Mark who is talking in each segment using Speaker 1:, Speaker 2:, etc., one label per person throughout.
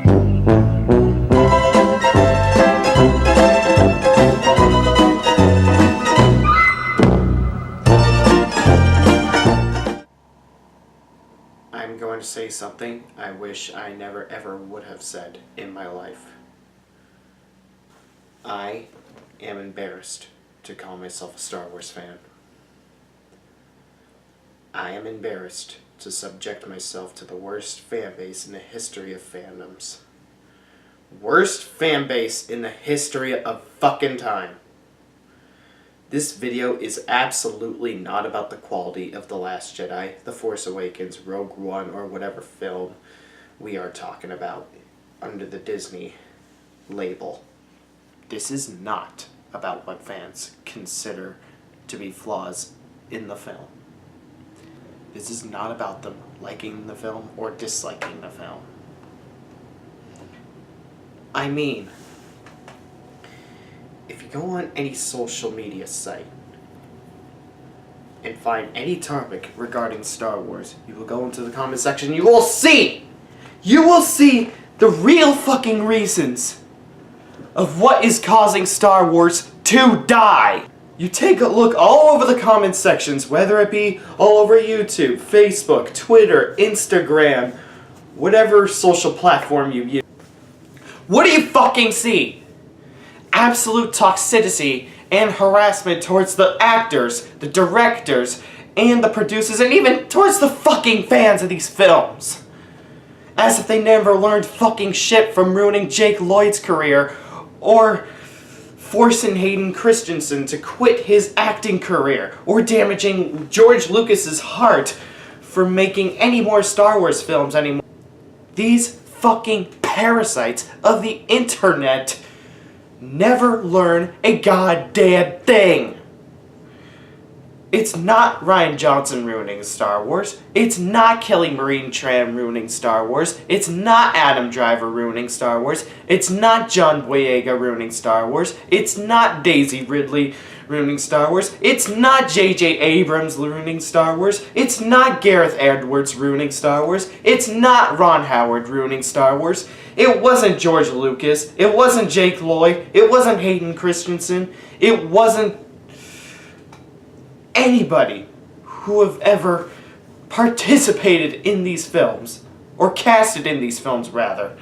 Speaker 1: I'm going to say something I wish I never ever would have said in my life. I am embarrassed to call myself a Star Wars fan. I am embarrassed to subject myself to the worst fanbase in the history of fandoms. Worst fanbase in the history of fucking time. This video is absolutely not about the quality of The Last Jedi, The Force Awakens, Rogue One, or whatever film we are talking about under the Disney label. This is not about what fans consider to be flaws in the film. This is not about them liking the film or disliking the film. I mean, if you go on any social media site and find any topic regarding Star Wars, you will go into the comment section, you will see the real fucking reasons of what is causing Star Wars to die. You take a look all over the comment sections, whether it be all over YouTube, Facebook, Twitter, Instagram, whatever social platform you use. What do you fucking see? Absolute toxicity and harassment towards the actors, the directors, and the producers, and even towards the fucking fans of these films. As if they never learned fucking shit from ruining Jake Lloyd's career, or forcing Hayden Christensen to quit his acting career, or damaging George Lucas's heart for making any more Star Wars films anymore. These fucking parasites of the internet never learn a goddamn thing. It's not Rian Johnson ruining Star Wars. It's not Kelly Marie Tran ruining Star Wars. It's not Adam Driver ruining Star Wars. It's not John Boyega ruining Star Wars. It's not Daisy Ridley ruining Star Wars. It's not J.J. Abrams ruining Star Wars. It's not Gareth Edwards ruining Star Wars. It's not Ron Howard ruining Star Wars. It wasn't George Lucas. It wasn't Jake Lloyd. It wasn't Hayden Christensen. It wasn't anybody who have ever participated in these films, or casted in these films rather.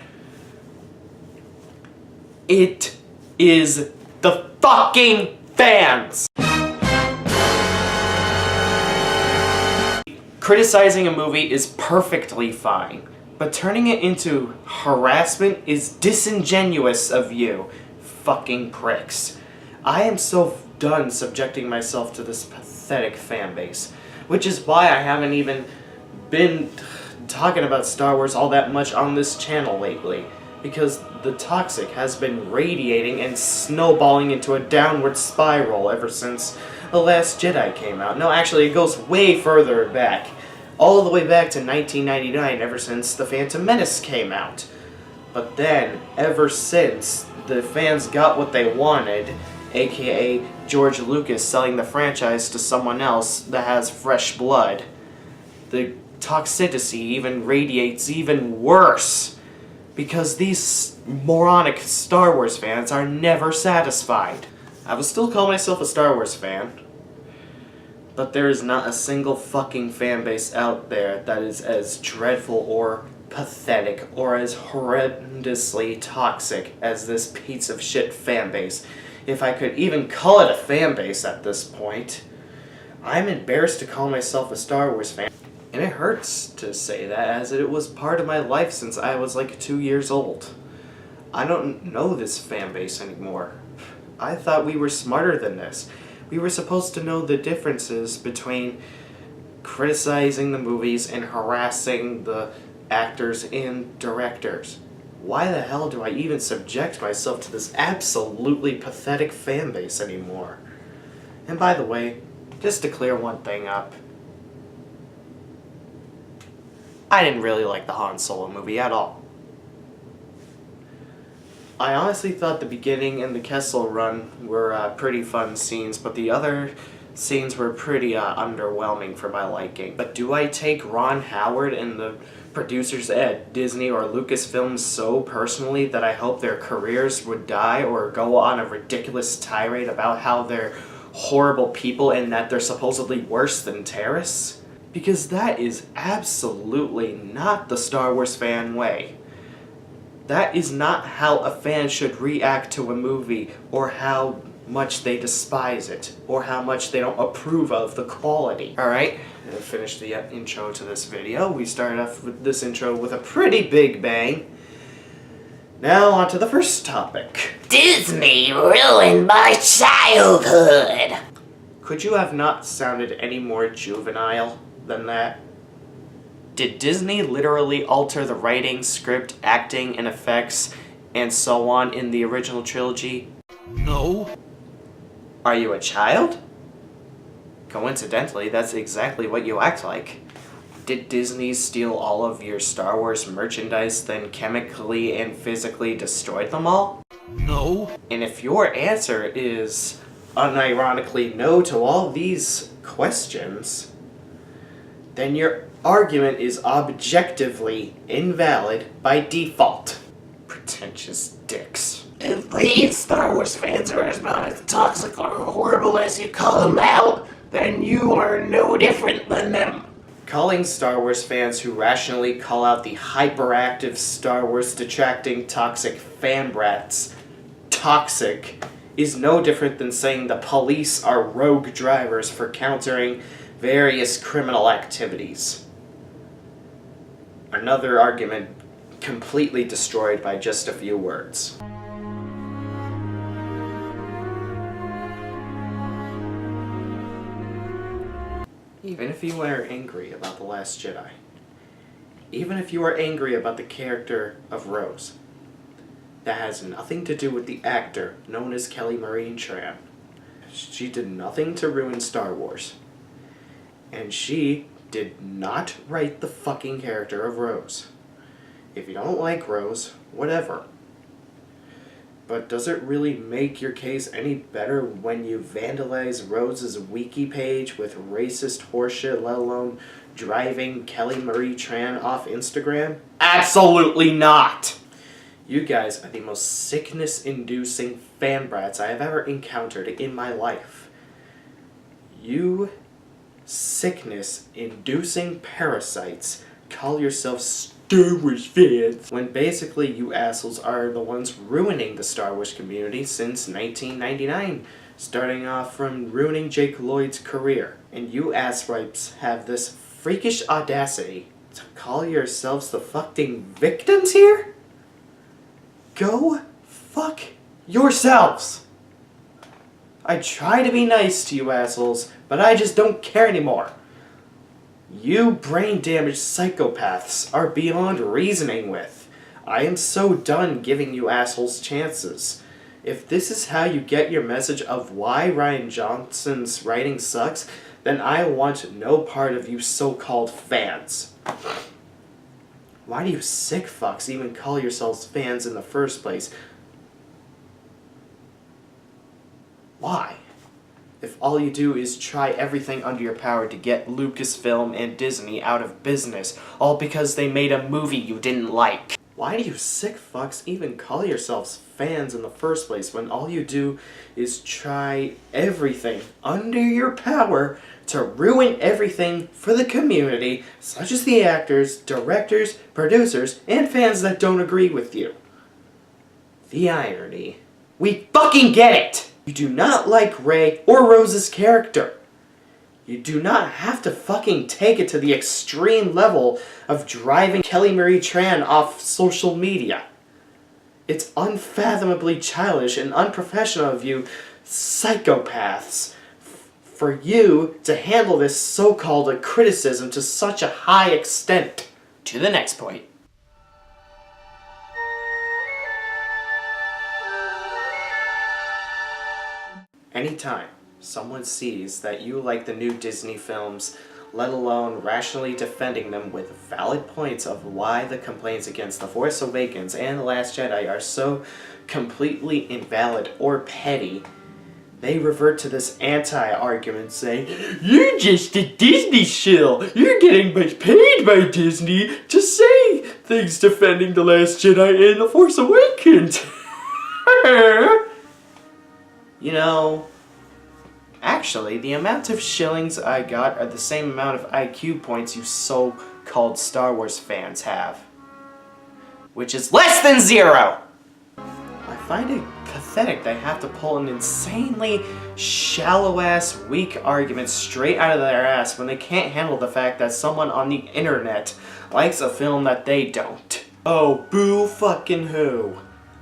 Speaker 1: It is the fucking fans! Criticizing a movie is perfectly fine, but turning it into harassment is disingenuous of you, fucking pricks. I am so done subjecting myself to this pathetic fan base, which is why I haven't even been talking about Star Wars all that much on this channel lately, because the toxic has been radiating and snowballing into a downward spiral ever since The Last Jedi came out. No, actually, it goes way further back, all the way back to 1999, ever since The Phantom Menace came out. But then, ever since the fans got what they wanted, aka George Lucas selling the franchise to someone else that has fresh blood, the toxicity even radiates even worse, because these moronic Star Wars fans are never satisfied. I will still call myself a Star Wars fan, but there is not a single fucking fan base out there that is as dreadful or pathetic or as horrendously toxic as this piece of shit fan base. If I could even call it a fan base at this point. I'm embarrassed to call myself a Star Wars fan. And it hurts to say that, as it was part of my life since I was like 2 years old. I don't know this fan base anymore. I thought we were smarter than this. We were supposed to know the differences between criticizing the movies and harassing the actors and directors. Why the hell do I even subject myself to this absolutely pathetic fan base anymore? And by the way, just to clear one thing up, I didn't really like the Han Solo movie at all. I honestly thought the beginning and the Kessel Run were pretty fun scenes, but the other scenes were pretty underwhelming for my liking. But do I take Ron Howard and the producers at Disney or Lucasfilm so personally that I hope their careers would die or go on a ridiculous tirade about how they're horrible people and that they're supposedly worse than terrorists? Because that is absolutely not the Star Wars fan way. That is not how a fan should react to a movie, or how much they despise it, or how much they don't approve of the quality. Alright, to finish the intro to this video, we started off with this intro with a pretty big bang. Now on to the first topic.
Speaker 2: Disney ruined my childhood!
Speaker 1: Could you have not sounded any more juvenile than that? Did Disney literally alter the writing, script, acting, and effects, and so on in the original trilogy?
Speaker 3: No.
Speaker 1: Are you a child? Coincidentally, that's exactly what you act like. Did Disney steal all of your Star Wars merchandise, then chemically and physically destroy them all?
Speaker 3: No.
Speaker 1: And if your answer is unironically no to all these questions, then your argument is objectively invalid by default. Pretentious dicks.
Speaker 2: If these Star Wars fans are as toxic or horrible as you call them out, then you are no different than them.
Speaker 1: Calling Star Wars fans who rationally call out the hyperactive Star Wars detracting toxic fanbrats toxic is no different than saying the police are rogue drivers for countering various criminal activities. Another argument completely destroyed by just a few words. Even if you are angry about The Last Jedi, even if you are angry about the character of Rose, that has nothing to do with the actor known as Kelly Marie Tran. She did nothing to ruin Star Wars. And she did not write the fucking character of Rose. If you don't like Rose, whatever. But does it really make your case any better when you vandalize Rose's wiki page with racist horseshit, let alone driving Kelly Marie Tran off Instagram? Absolutely not! You guys are the most sickness-inducing fanbrats I have ever encountered in my life. You sickness-inducing parasites call yourselves Star Wars fans, when basically you assholes are the ones ruining the Star Wars community since 1999, starting off from ruining Jake Lloyd's career. And you asswipes have this freakish audacity to call yourselves the fucking victims here? Go fuck yourselves! I try to be nice to you assholes, but I just don't care anymore. You brain-damaged psychopaths are beyond reasoning with. I am so done giving you assholes chances. If this is how you get your message of why Rian Johnson's writing sucks, then I want no part of you so-called fans. Why do you sick fucks even call yourselves fans in the first place? Why? If all you do is try everything under your power to get Lucasfilm and Disney out of business, all because they made a movie you didn't like. Why do you sick fucks even call yourselves fans in the first place when all you do is try everything under your power to ruin everything for the community, such as the actors, directors, producers, and fans that don't agree with you? The irony. We fucking get it! You do not like Rey or Rose's character. You do not have to fucking take it to the extreme level of driving Kelly Marie Tran off social media. It's unfathomably childish and unprofessional of you psychopaths for you to handle this so-called criticism to such a high extent. To the next point. Anytime someone sees that you like the new Disney films, let alone rationally defending them with valid points of why the complaints against The Force Awakens and The Last Jedi are so completely invalid or petty, they revert to this anti-argument saying, "You're just a Disney shill. You're getting paid by Disney to say things defending The Last Jedi and The Force Awakens." You know, actually, the amount of shillings I got are the same amount of IQ points you so-called Star Wars fans have. Which is less than 0! I find it pathetic they have to pull an insanely shallow-ass, weak argument straight out of their ass when they can't handle the fact that someone on the internet likes a film that they don't. Oh, boo fucking who.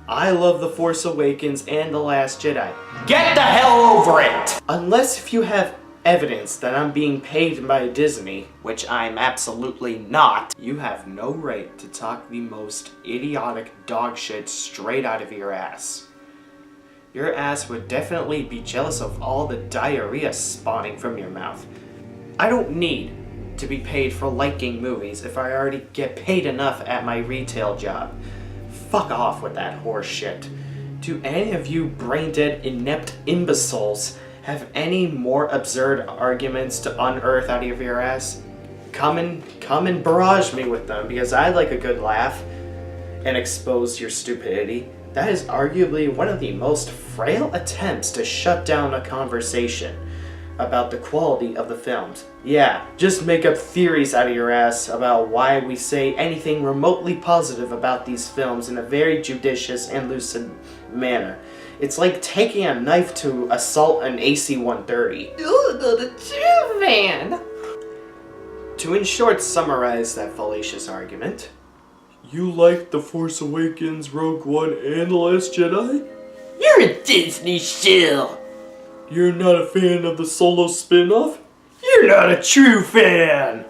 Speaker 1: I love The Force Awakens and The Last Jedi. Get the hell over it! Unless if you have evidence that I'm being paid by Disney, which I'm absolutely not, you have no right to talk the most idiotic dog shit straight out of your ass. Your ass would definitely be jealous of all the diarrhea spawning from your mouth. I don't need to be paid for liking movies if I already get paid enough at my retail job. Fuck off with that horse shit. Do any of you brain-dead, inept imbeciles have any more absurd arguments to unearth out of your ass? Come and barrage me with them, because I like a good laugh and expose your stupidity. That is arguably one of the most frail attempts to shut down a conversation about the quality of the films. Yeah, just make up theories out of your ass about why we say anything remotely positive about these films in a very judicious and lucid manner. It's like taking a knife to assault an AC-130.
Speaker 2: Ooh, the true fan!
Speaker 1: To in short summarize that fallacious argument, you like The Force Awakens, Rogue One, and The Last Jedi?
Speaker 2: You're a Disney shill!
Speaker 1: You're not a fan of the Solo spin-off?
Speaker 2: You're not a true fan!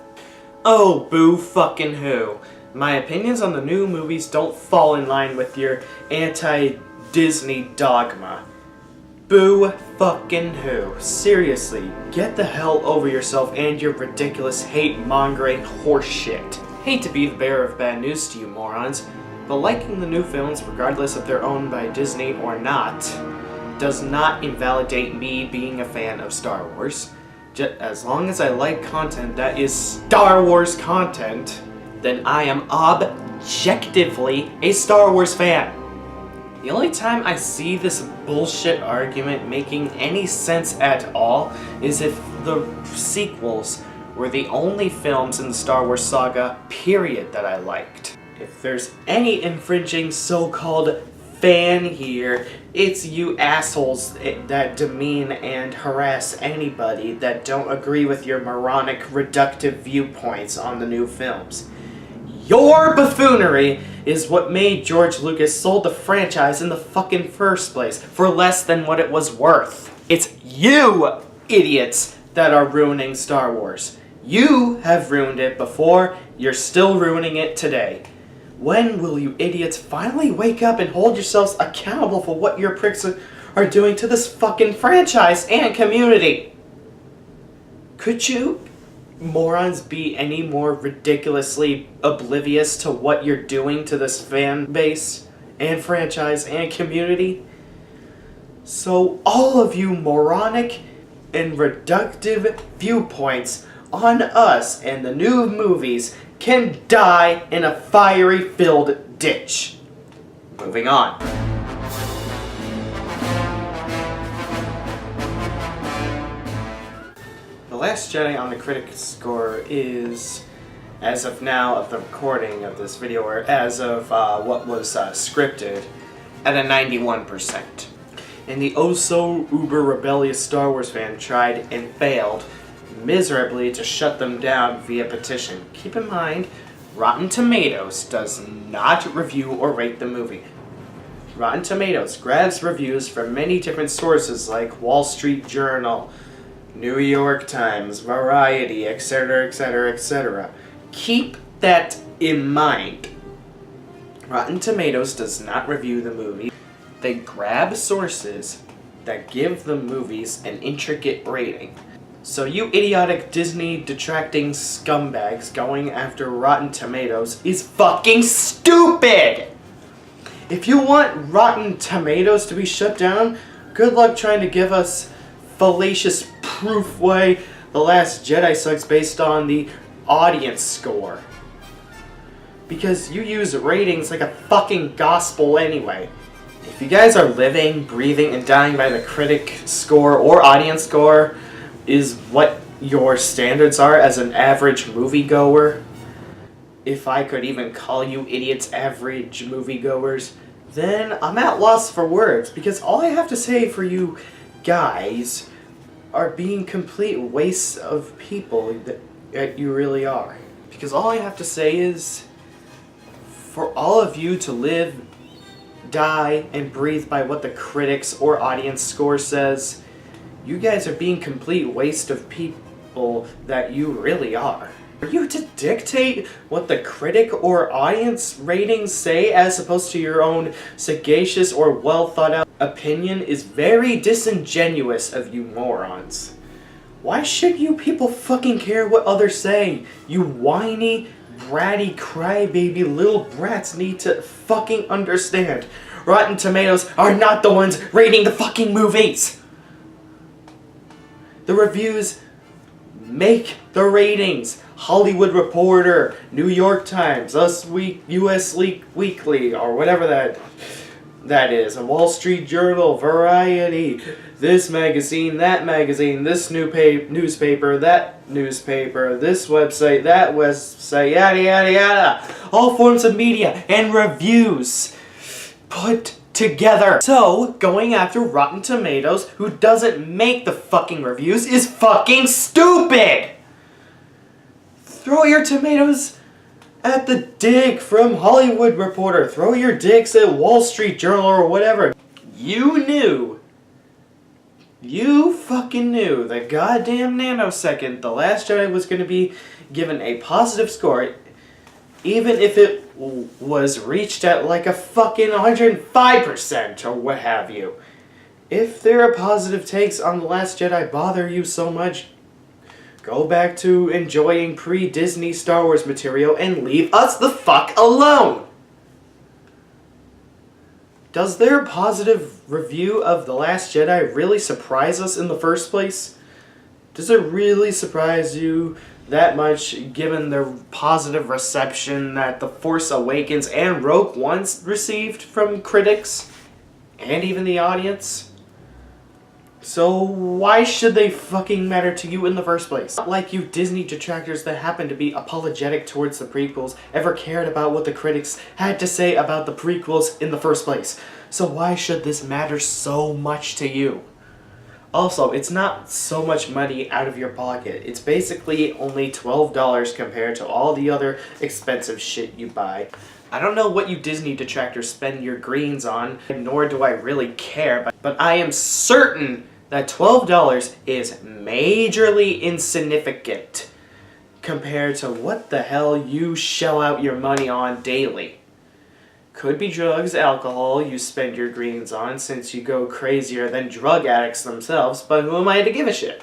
Speaker 1: Oh, boo fucking who. My opinions on the new movies don't fall in line with your anti-Disney dogma. Boo fucking who. Seriously, get the hell over yourself and your ridiculous hate-mongering horseshit. Hate to be the bearer of bad news to you morons, but liking the new films, regardless if they're owned by Disney or not, does not invalidate me being a fan of Star Wars. As long as I like content that is Star Wars content, then I am objectively a Star Wars fan. The only time I see this bullshit argument making any sense at all is if the sequels were the only films in the Star Wars saga, period, that I liked. If there's any infringing so-called fan here, it's you assholes that demean and harass anybody that don't agree with your moronic, reductive viewpoints on the new films. Your buffoonery is what made George Lucas sold the franchise in the fucking first place for less than what it was worth. It's you idiots that are ruining Star Wars. You have ruined it before, you're still ruining it today. When will you idiots finally wake up and hold yourselves accountable for what your pricks are doing to this fucking franchise and community? Could you morons be any more ridiculously oblivious to what you're doing to this fan base and franchise and community? So all of you moronic and reductive viewpoints on us and the new movies can die in a fiery-filled ditch. Moving on. The Last Jedi on the critic score is, as of now of the recording of this video, or as of what was scripted, at a 91%. And the oh-so-uber rebellious Star Wars fan tried and failed miserably to shut them down via petition. Keep in mind, Rotten Tomatoes does not review or rate the movie. Rotten Tomatoes grabs reviews from many different sources like Wall Street Journal, New York Times, Variety, etc., etc., etc. Keep that in mind. Rotten Tomatoes does not review the movie. They grab sources that give the movies an intricate rating. So you idiotic Disney detracting scumbags going after Rotten Tomatoes is fucking stupid! If you want Rotten Tomatoes to be shut down, Good luck trying to give us fallacious proof why The Last Jedi sucks based on the audience score. Because you use ratings like a fucking gospel anyway. If you guys are living, breathing, and dying by the critic score or audience score is what your standards are as an average moviegoer, if I could even call you idiots average moviegoers, then I'm at loss for words, because all I have to say for you guys are being complete wastes of people that you really are. Because all I have to say is, for all of you to live, die, and breathe by what the critics or audience score says, you guys are being complete waste of people that you really are. For you to dictate what the critic or audience ratings say as opposed to your own sagacious or well thought out opinion is very disingenuous of you morons. Why should you people fucking care what others say? You whiny, bratty, crybaby little brats need to fucking understand. Rotten Tomatoes are not the ones rating the fucking movies. The reviews make the ratings. Hollywood Reporter, New York Times, US Weekly, or whatever that is, a Wall Street Journal, Variety, this magazine, that magazine, this newspaper, that newspaper, this website, that website, yada yada yada. All forms of media and reviews put together. So, going after Rotten Tomatoes, who doesn't make the fucking reviews, is fucking stupid! Throw your tomatoes at the dick from Hollywood Reporter. Throw your dicks at Wall Street Journal or whatever. You fucking knew the goddamn nanosecond The Last Jedi was going to be given a positive score, even if it was reached at like a fucking 105% or what have you. If there are positive takes on The Last Jedi bother you so much, go back to enjoying pre-Disney Star Wars material and leave us the fuck alone! Does their positive review of The Last Jedi really surprise us in the first place? Does it really surprise you that much given the positive reception that The Force Awakens and Rogue One received from critics and even the audience? So why should they fucking matter to you in the first place? Not like you Disney detractors that happen to be apologetic towards the prequels ever cared about what the critics had to say about the prequels in the first place. So why should this matter so much to you? Also, it's not so much money out of your pocket. It's basically only $12 compared to all the other expensive shit you buy. I don't know what you Disney detractors spend your greens on, nor do I really care, but I am certain that $12 is majorly insignificant compared to what the hell you shell out your money on daily. Could be drugs, alcohol you spend your greens on since you go crazier than drug addicts themselves, but who am I to give a shit?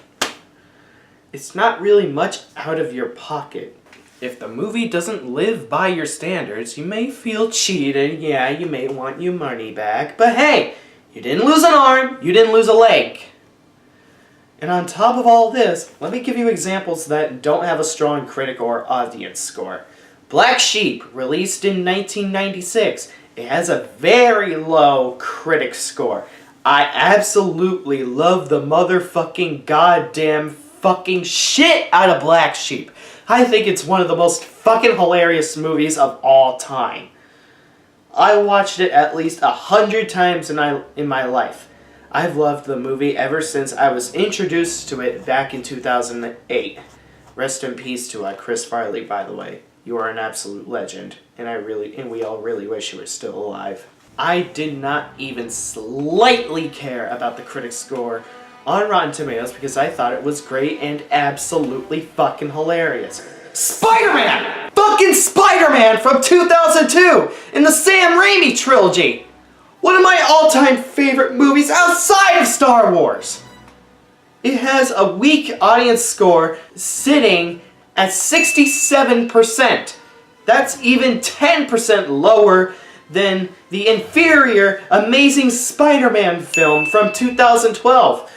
Speaker 1: It's not really much out of your pocket. If the movie doesn't live by your standards, you may feel cheated, yeah, you may want your money back, but hey, you didn't lose an arm, you didn't lose a leg. And on top of all this, let me give you examples that don't have a strong critic or audience score. Black Sheep, released in 1996. It has a very low critic score. I absolutely love the motherfucking goddamn fucking shit out of Black Sheep. I think it's one of the most fucking hilarious movies of all time. I watched it at least 100 times in my life. I've loved the movie ever since I was introduced to it back in 2008. Rest in peace to Chris Farley, by the way. You are an absolute legend, and we all really wish you were still alive. I did not even slightly care about the critic score on Rotten Tomatoes because I thought it was great and absolutely fucking hilarious. Spider-Man! Fucking Spider-Man from 2002 in the Sam Raimi trilogy! One of my all-time favorite movies outside of Star Wars! It has a weak audience score sitting at 67%. That's even 10% lower than the inferior Amazing Spider-Man film from 2012.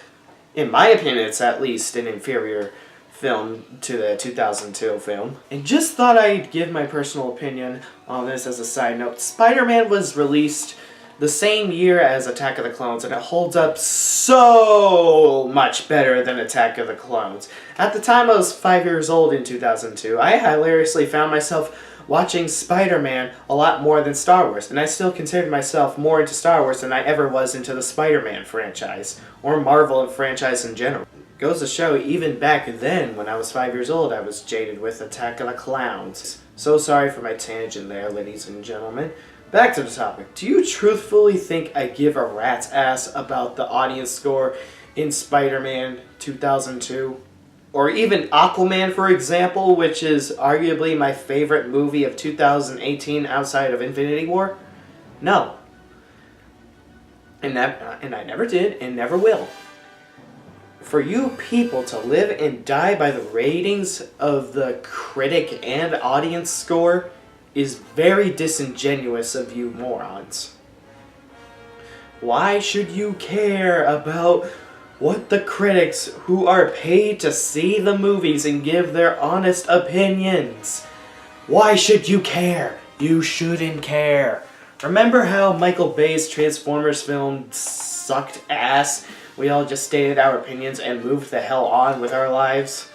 Speaker 1: In my opinion, it's at least an inferior film to the 2002 film. And just thought I'd give my personal opinion on this as a side note. Spider-Man was released the same year as Attack of the Clones, and it holds up so much better than Attack of the Clones. At the time I was 5 years old in 2002, I hilariously found myself watching Spider-Man a lot more than Star Wars, and I still consider myself more into Star Wars than I ever was into the Spider-Man franchise, or Marvel franchise in general. Goes to show, even back then, when I was 5 years old, I was jaded with Attack of the Clowns. So sorry for my tangent there, ladies and gentlemen. Back to the topic. Do you truthfully think I give a rat's ass about the audience score in Spider-Man 2002? Or even Aquaman, for example, which is arguably my favorite movie of 2018 outside of Infinity War? No. And I never did and never will. For you people to live and die by the ratings of the critic and audience score is very disingenuous of you morons. Why should you care about what the critics who are paid to see the movies and give their honest opinions? Why should you care? You shouldn't care. Remember how Michael Bay's Transformers film sucked ass? We all just stated our opinions and moved the hell on with our lives?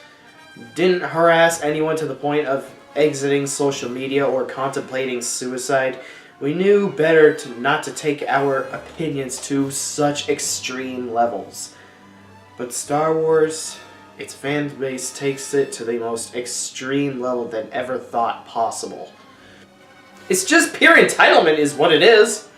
Speaker 1: Didn't harass anyone to the point of exiting social media or contemplating suicide. We knew better not to take our opinions to such extreme levels. But Star Wars, its fan base takes it to the most extreme level than ever thought possible. It's just pure entitlement is what it is.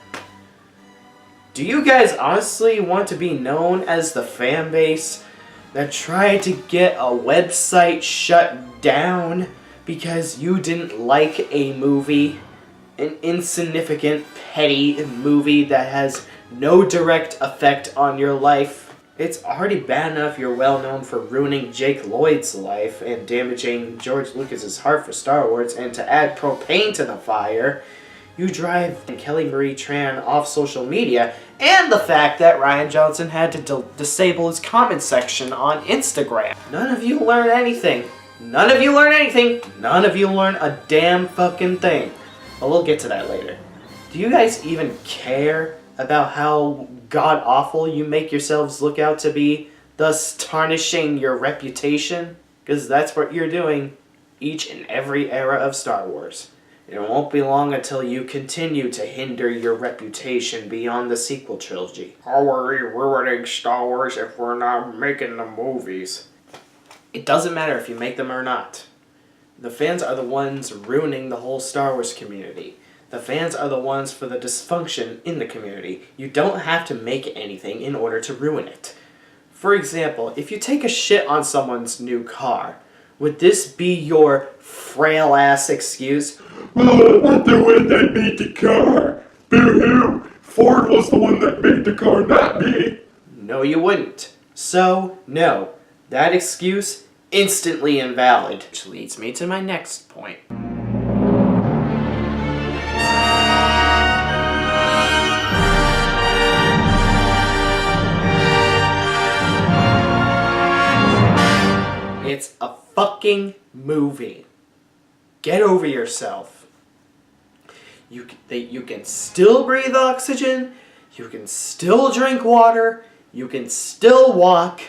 Speaker 1: Do you guys honestly want to be known as the fan base that tried to get a website shut down because you didn't like a movie, an insignificant, petty movie that has no direct effect on your life? It's already bad enough you're well known for ruining Jake Lloyd's life and damaging George Lucas's heart for Star Wars, and to add propane to the fire, you drive Kelly Marie Tran off social media, and the fact that Rian Johnson had to disable his comment section on Instagram. None of you learn anything. None of you learn anything. None of you learn a damn fucking thing. But we'll get to that later. Do you guys even care about how god-awful you make yourselves look out to be, thus tarnishing your reputation? Because that's what you're doing each and every era of Star Wars. It won't be long until you continue to hinder your reputation beyond the sequel trilogy. How are we ruining Star Wars if we're not making the movies? It doesn't matter if you make them or not. The fans are the ones ruining the whole Star Wars community. The fans are the ones for the dysfunction in the community. You don't have to make anything in order to ruin it. For example, if you take a shit on someone's new car, would this be your frail-ass excuse?
Speaker 2: Well, I'm the one that made the car. Boo-hoo! Ford was the one that made the car, not me.
Speaker 1: No, you wouldn't. So, no. That excuse, instantly invalid. Which leads me to my next point. It's a fucking movie. Get over yourself. You can still breathe oxygen, you can still drink water, you can still walk,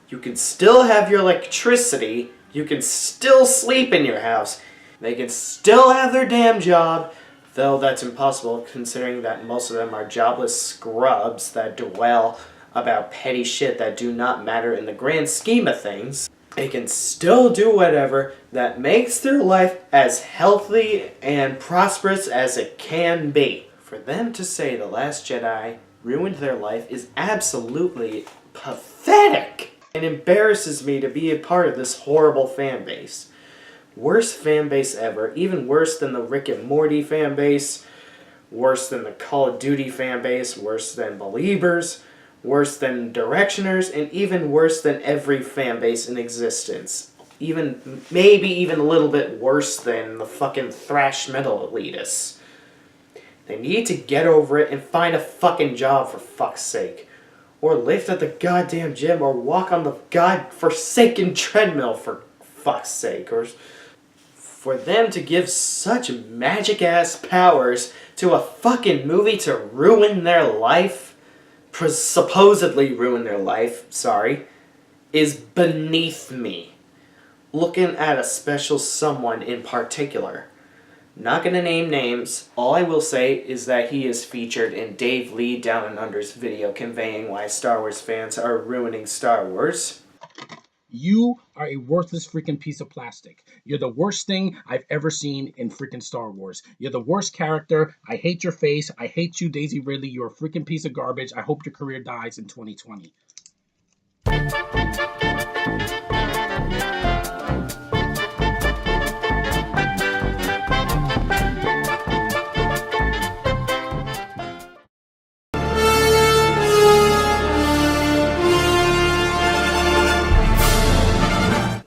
Speaker 1: you can still have your electricity, you can still sleep in your house, they can still have their damn job, though that's impossible considering that most of them are jobless scrubs that dwell about petty shit that do not matter in the grand scheme of things. They can still do whatever that makes their life as healthy and prosperous as it can be. For them to say The Last Jedi ruined their life is absolutely pathetic. It embarrasses me to be a part of this horrible fan base. Worst fan base ever, even worse than the Rick and Morty fan base, worse than the Call of Duty fan base, worse than Beliebers, worse than Directioners, and even worse than every fan base in existence. Maybe even a little bit worse than the fucking thrash metal elitists. They need to get over it and find a fucking job for fuck's sake. Or lift at the goddamn gym or walk on the godforsaken treadmill for fuck's sake. Or for them to give such magic ass powers to a fucking movie to ruin their life, supposedly ruin their life, sorry, is beneath me. Looking at a special someone in particular. Not gonna name names. All I will say is that he is featured in Dave Lee Down and Under's video conveying why Star Wars fans are ruining Star Wars.
Speaker 3: You are a worthless freaking piece of plastic. You're the worst thing I've ever seen in freaking Star Wars. You're the worst character. I hate your face. I hate you, Daisy Ridley. You're a freaking piece of garbage. I hope your career dies in 2020.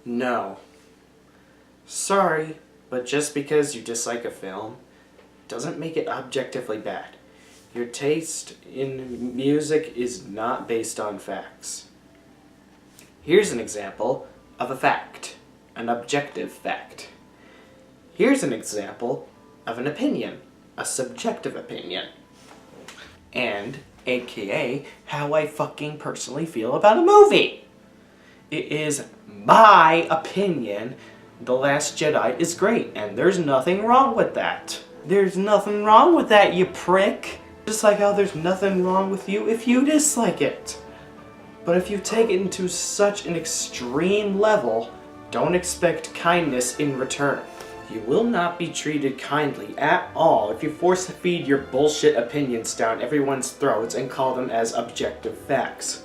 Speaker 1: No. Sorry, but just because you dislike a film doesn't make it objectively bad. Your taste in music is not based on facts. Here's an example of a fact, an objective fact. Here's an example of an opinion, a subjective opinion. And, aka, how I fucking personally feel about a movie. It is my opinion The Last Jedi is great, and there's nothing wrong with that. There's nothing wrong with that, you prick. Just like how there's nothing wrong with you if you dislike it. But if you take it into such an extreme level, don't expect kindness in return. You will not be treated kindly at all if you force feed your bullshit opinions down everyone's throats and call them as objective facts.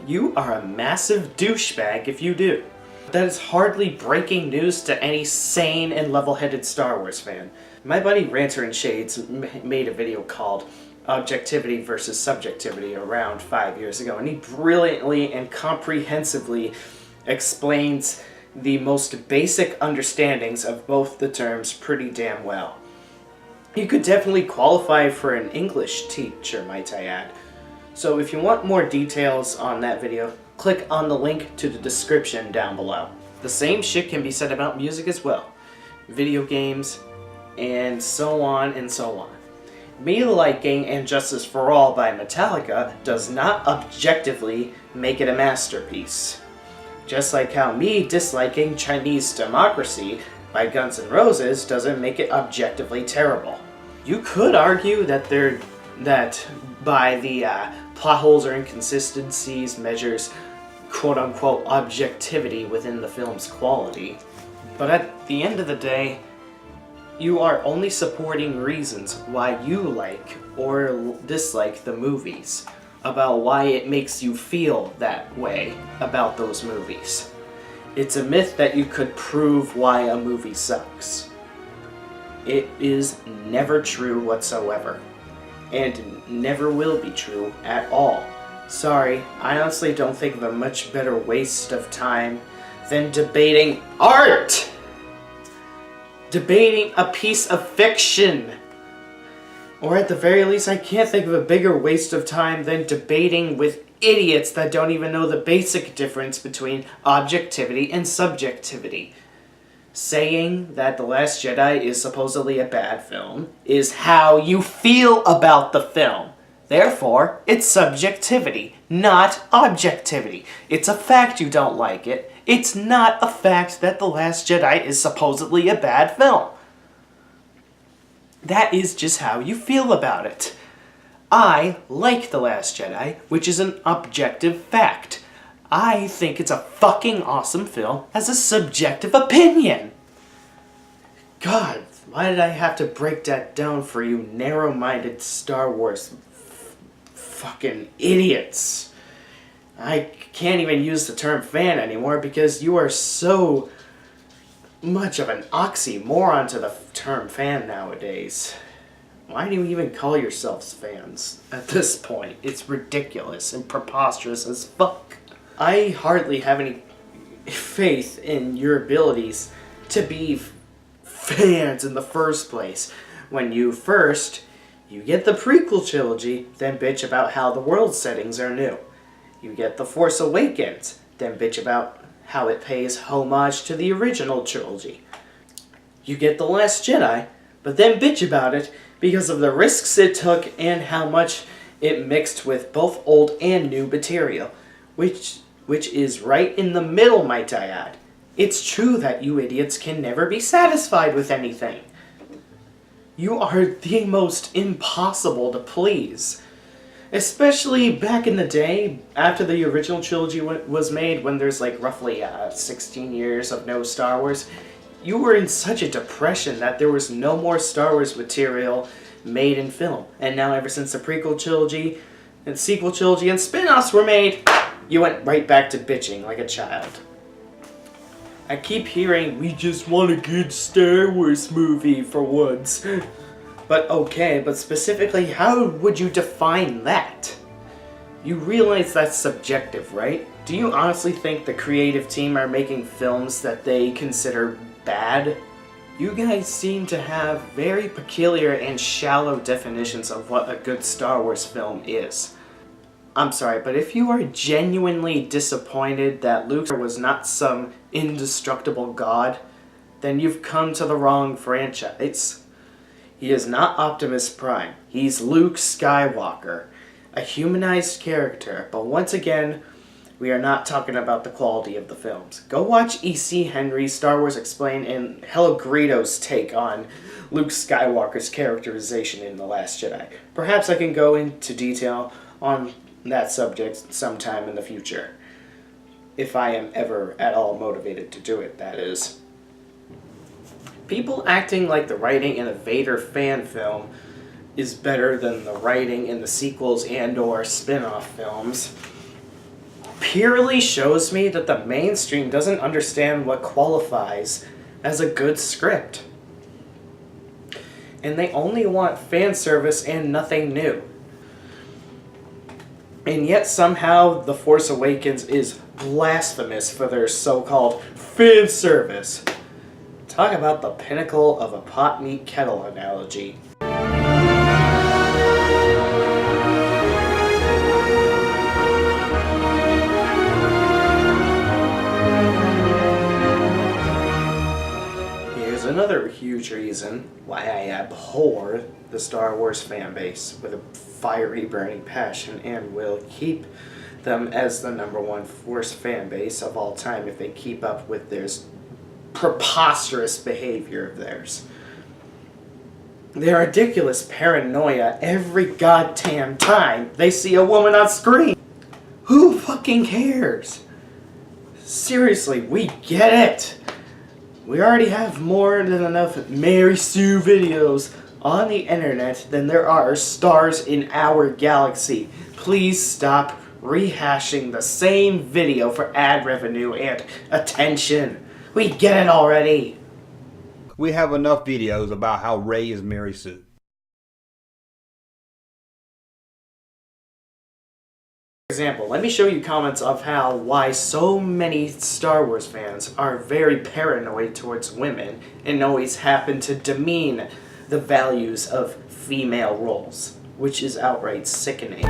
Speaker 1: You are a massive douchebag if you do. That is hardly breaking news to any sane and level-headed Star Wars fan. My buddy Ranter and Shades made a video called Objectivity versus Subjectivity around 5 years ago, and he brilliantly and comprehensively explains the most basic understandings of both the terms pretty damn well. You could definitely qualify for an English teacher, might I add. So if you want more details on that video, click on the link to the description down below. The same shit can be said about music as well. Video games, and so on and so on. Me liking And Justice for All by Metallica does not objectively make it a masterpiece. Just like how me disliking Chinese Democracy by Guns N' Roses doesn't make it objectively terrible. You could argue that by the plot holes or inconsistencies measures quote-unquote objectivity within the film's quality. But at the end of the day, you are only supporting reasons why you like or dislike the movies, about why it makes you feel that way about those movies. It's a myth that you could prove why a movie sucks. It is never true whatsoever, and never will be true at all. Sorry, I honestly don't think of a much better waste of time than debating art! Debating a piece of fiction! Or at the very least, I can't think of a bigger waste of time than debating with idiots that don't even know the basic difference between objectivity and subjectivity. Saying that The Last Jedi is supposedly a bad film is how you feel about the film. Therefore, it's subjectivity, not objectivity. It's a fact you don't like it. It's not a fact that The Last Jedi is supposedly a bad film. That is just how you feel about it. I like The Last Jedi, which is an objective fact. I think it's a fucking awesome film as a subjective opinion. God, why did I have to break that down for you narrow-minded Star Wars fucking idiots? I can't even use the term fan anymore because you are so much of an oxymoron to the term fan nowadays. Why do you even call yourselves fans at this point? It's ridiculous and preposterous as fuck. I hardly have any faith in your abilities to be fans in the first place. When you get the prequel trilogy, then bitch about how the world settings are new. You get The Force Awakens, then bitch about how it pays homage to the original trilogy. You get The Last Jedi, but then bitch about it because of the risks it took and how much it mixed with both old and new material, which is right in the middle, might I add. It's true that you idiots can never be satisfied with anything. You are the most impossible to please. Especially back in the day, after the original trilogy was made, when there's like roughly 16 years of no Star Wars, you were in such a depression that there was no more Star Wars material made in film. And now ever since the prequel trilogy, and sequel trilogy, and spin-offs were made, you went right back to bitching like a child. I keep hearing, we just want a good Star Wars movie for once. But okay, but specifically, how would you define that? You realize that's subjective, right? Do you honestly think the creative team are making films that they consider bad? You guys seem to have very peculiar and shallow definitions of what a good Star Wars film is. I'm sorry, but if you are genuinely disappointed that Luke was not some indestructible god, then you've come to the wrong franchise. He is not Optimus Prime. He's Luke Skywalker, a humanized character, but once again, we are not talking about the quality of the films. Go watch E.C. Henry's Star Wars Explained and Hell Greedo's take on Luke Skywalker's characterization in The Last Jedi. Perhaps I can go into detail on that subject sometime in the future. If I am ever at all motivated to do it, that is. People acting like the writing in a Vader fan film is better than the writing in the sequels and or spin-off films purely shows me that the mainstream doesn't understand what qualifies as a good script. And they only want fan service and nothing new. And yet somehow The Force Awakens is blasphemous for their so-called fan service. Talk about the pinnacle of a pot meat kettle analogy. Here's another huge reason why I abhor the Star Wars fanbase with a fiery burning passion and will keep them as the #1 Force fanbase of all time if they keep up with their preposterous behavior of theirs. Their ridiculous paranoia every goddamn time they see a woman on screen. Who fucking cares? Seriously, we get it. We already have more than enough Mary Sue videos on the internet than there are stars in our galaxy. Please stop rehashing the same video for ad revenue and attention. We get it already.
Speaker 4: We have enough videos about how Rey is Mary Sue.
Speaker 1: For example, let me show you comments of why so many Star Wars fans are very paranoid towards women and always happen to demean the values of female roles, which is outright sickening.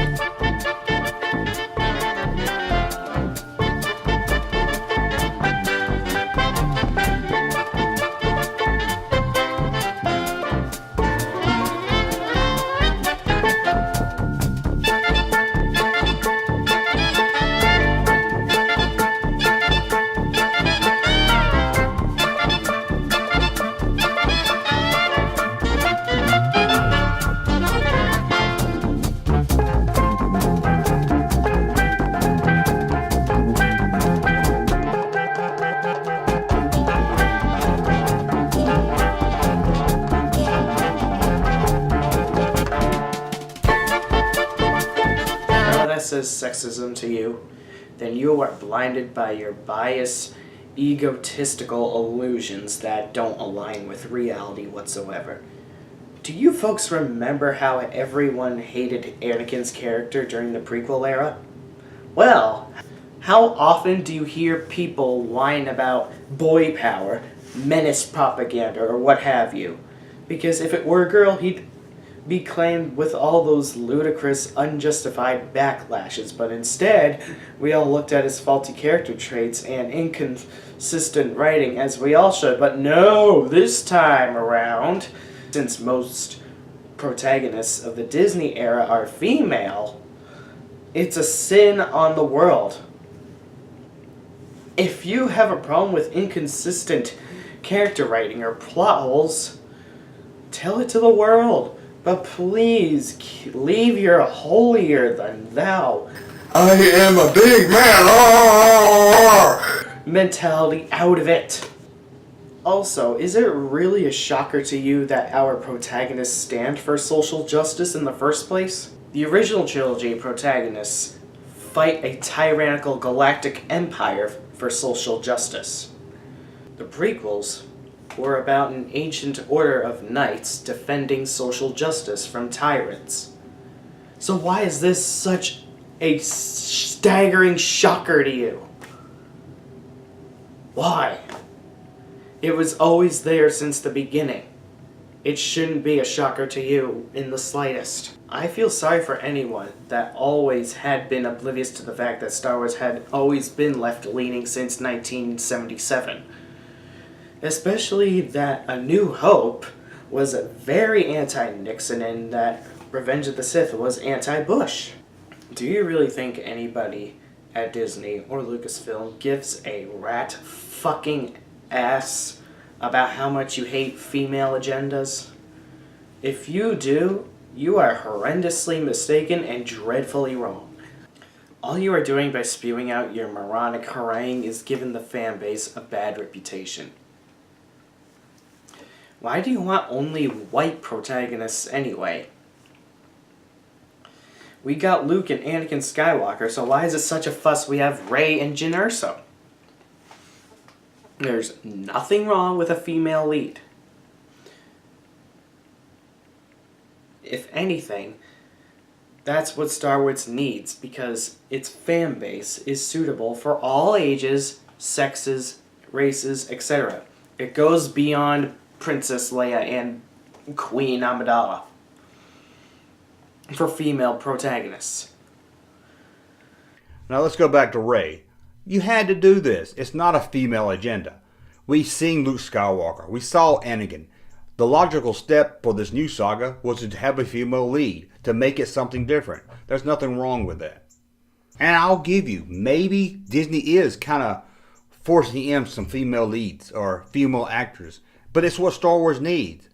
Speaker 1: Says sexism to you, then you are blinded by your biased, egotistical illusions that don't align with reality whatsoever. Do you folks remember how everyone hated Anakin's character during the prequel era? Well, how often do you hear people whine about boy power, menace propaganda, or what have you? Because if it were a girl, he'd be claimed with all those ludicrous, unjustified backlashes. But instead, we all looked at his faulty character traits and inconsistent writing, as we all should. But no, this time around, since most protagonists of the Disney era are female, it's a sin on the world. If you have a problem with inconsistent character writing or plot holes, tell it to the world. But please, leave your holier-than-thou
Speaker 2: I am a big man.
Speaker 1: mentality out of it. Also, is it really a shocker to you that our protagonists stand for social justice in the first place? The original trilogy protagonists fight a tyrannical galactic empire for social justice. The prequels were about an ancient order of knights defending social justice from tyrants. So why is this such a staggering shocker to you? Why? It was always there since the beginning. It shouldn't be a shocker to you in the slightest. I feel sorry for anyone that always had been oblivious to the fact that Star Wars had always been left-leaning since 1977. Especially that A New Hope was very anti-Nixon and that Revenge of the Sith was anti-Bush. Do you really think anybody at Disney or Lucasfilm gives a rat fucking ass about how much you hate female agendas? If you do, you are horrendously mistaken and dreadfully wrong. All you are doing by spewing out your moronic harangue is giving the fanbase a bad reputation. Why do you want only white protagonists anyway? We got Luke and Anakin Skywalker, so why is it such a fuss we have Rey and Jyn Erso? There's nothing wrong with a female lead. If anything, that's what Star Wars needs, because its fan base is suitable for all ages, sexes, races, etc. It goes beyond Princess Leia and Queen Amidala for female protagonists.
Speaker 4: Now let's go back to Rey. You had to do this. It's not a female agenda. We've seen Luke Skywalker. We saw Anakin. The logical step for this new saga was to have a female lead, to make it something different. There's nothing wrong with that. And I'll give you, maybe Disney is kind of forcing in some female leads or female actors, but it's what Star Wars needs.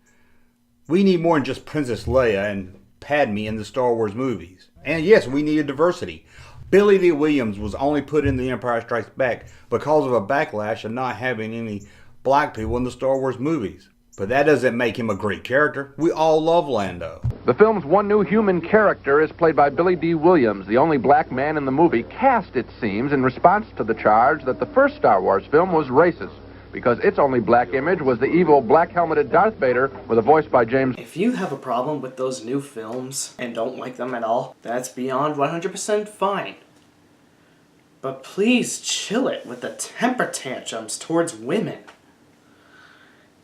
Speaker 4: We need more than just Princess Leia and Padme in the Star Wars movies. And yes, we need a diversity. Billy Dee Williams was only put in The Empire Strikes Back because of a backlash of not having any black people in the Star Wars movies. But that doesn't make him a great character. We all love Lando.
Speaker 5: The film's one new human character is played by Billy Dee Williams, the only black man in the movie, cast, it seems, in response to the charge that the first Star Wars film was racist, because its only black image was the evil black-helmeted Darth Vader with a voice by James.
Speaker 1: If you have a problem with those new films and don't like them at all, that's beyond 100% fine. But please chill it with the temper tantrums towards women.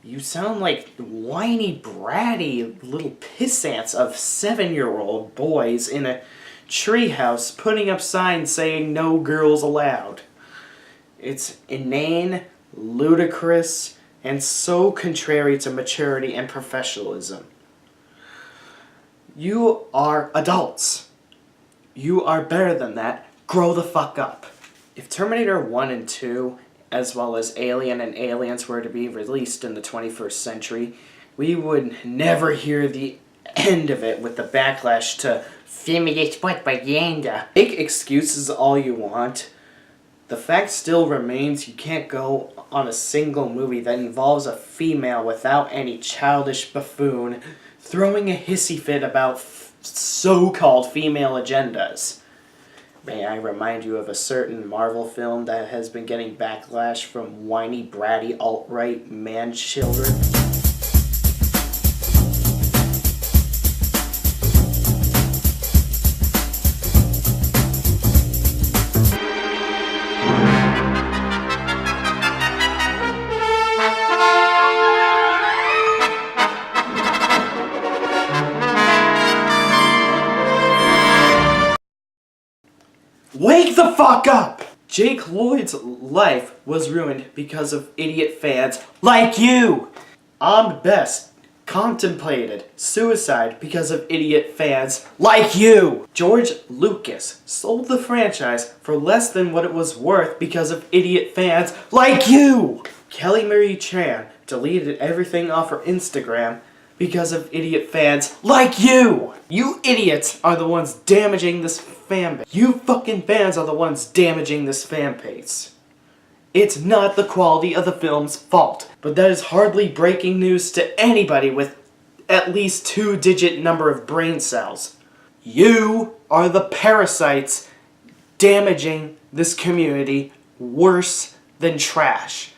Speaker 1: You sound like whiny, bratty little pissants of 7-year-old boys in a treehouse putting up signs saying no girls allowed. It's inane, ludicrous, and so contrary to maturity and professionalism. You are adults. You are better than that. Grow the fuck up. If Terminator 1 and 2, as well as Alien and Aliens, were to be released in the 21st century, we would never hear the end of it with the backlash to feminist propaganda. Make excuses all you want. The fact still remains you can't go on a single movie that involves a female without any childish buffoon throwing a hissy fit about so-called female agendas. May I remind you of a certain Marvel film that has been getting backlash from whiny, bratty, alt-right man-children? the fuck up! Jake Lloyd's life was ruined because of idiot fans like you! Ahmed Best contemplated suicide because of idiot fans like you! George Lucas sold the franchise for less than what it was worth because of idiot fans like you! Kelly Marie Tran deleted everything off her Instagram because of idiot fans like you! You idiots are the ones damaging this fanbase. You fucking fans are the ones damaging this fanbase. It's not the quality of the film's fault, but that is hardly breaking news to anybody with at least 2-digit number of brain cells. You are the parasites damaging this community worse than trash.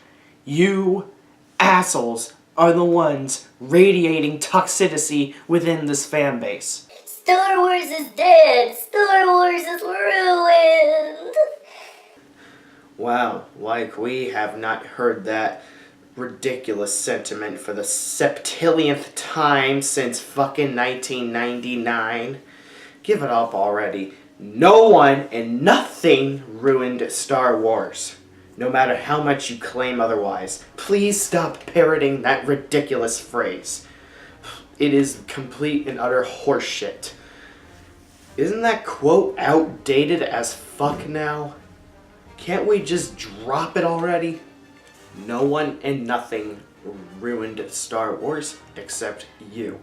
Speaker 1: You assholes are the ones radiating toxicity within this fan base.
Speaker 6: Star Wars is dead. Star Wars is ruined.
Speaker 1: Wow, like we have not heard that ridiculous sentiment for the septillionth time since fucking 1999. Give it up already. No one and nothing ruined Star Wars. No matter how much you claim otherwise. Please stop parroting that ridiculous phrase. It is complete and utter horseshit. Isn't that quote outdated as fuck now? Can't we just drop it already? No one and nothing ruined Star Wars except you.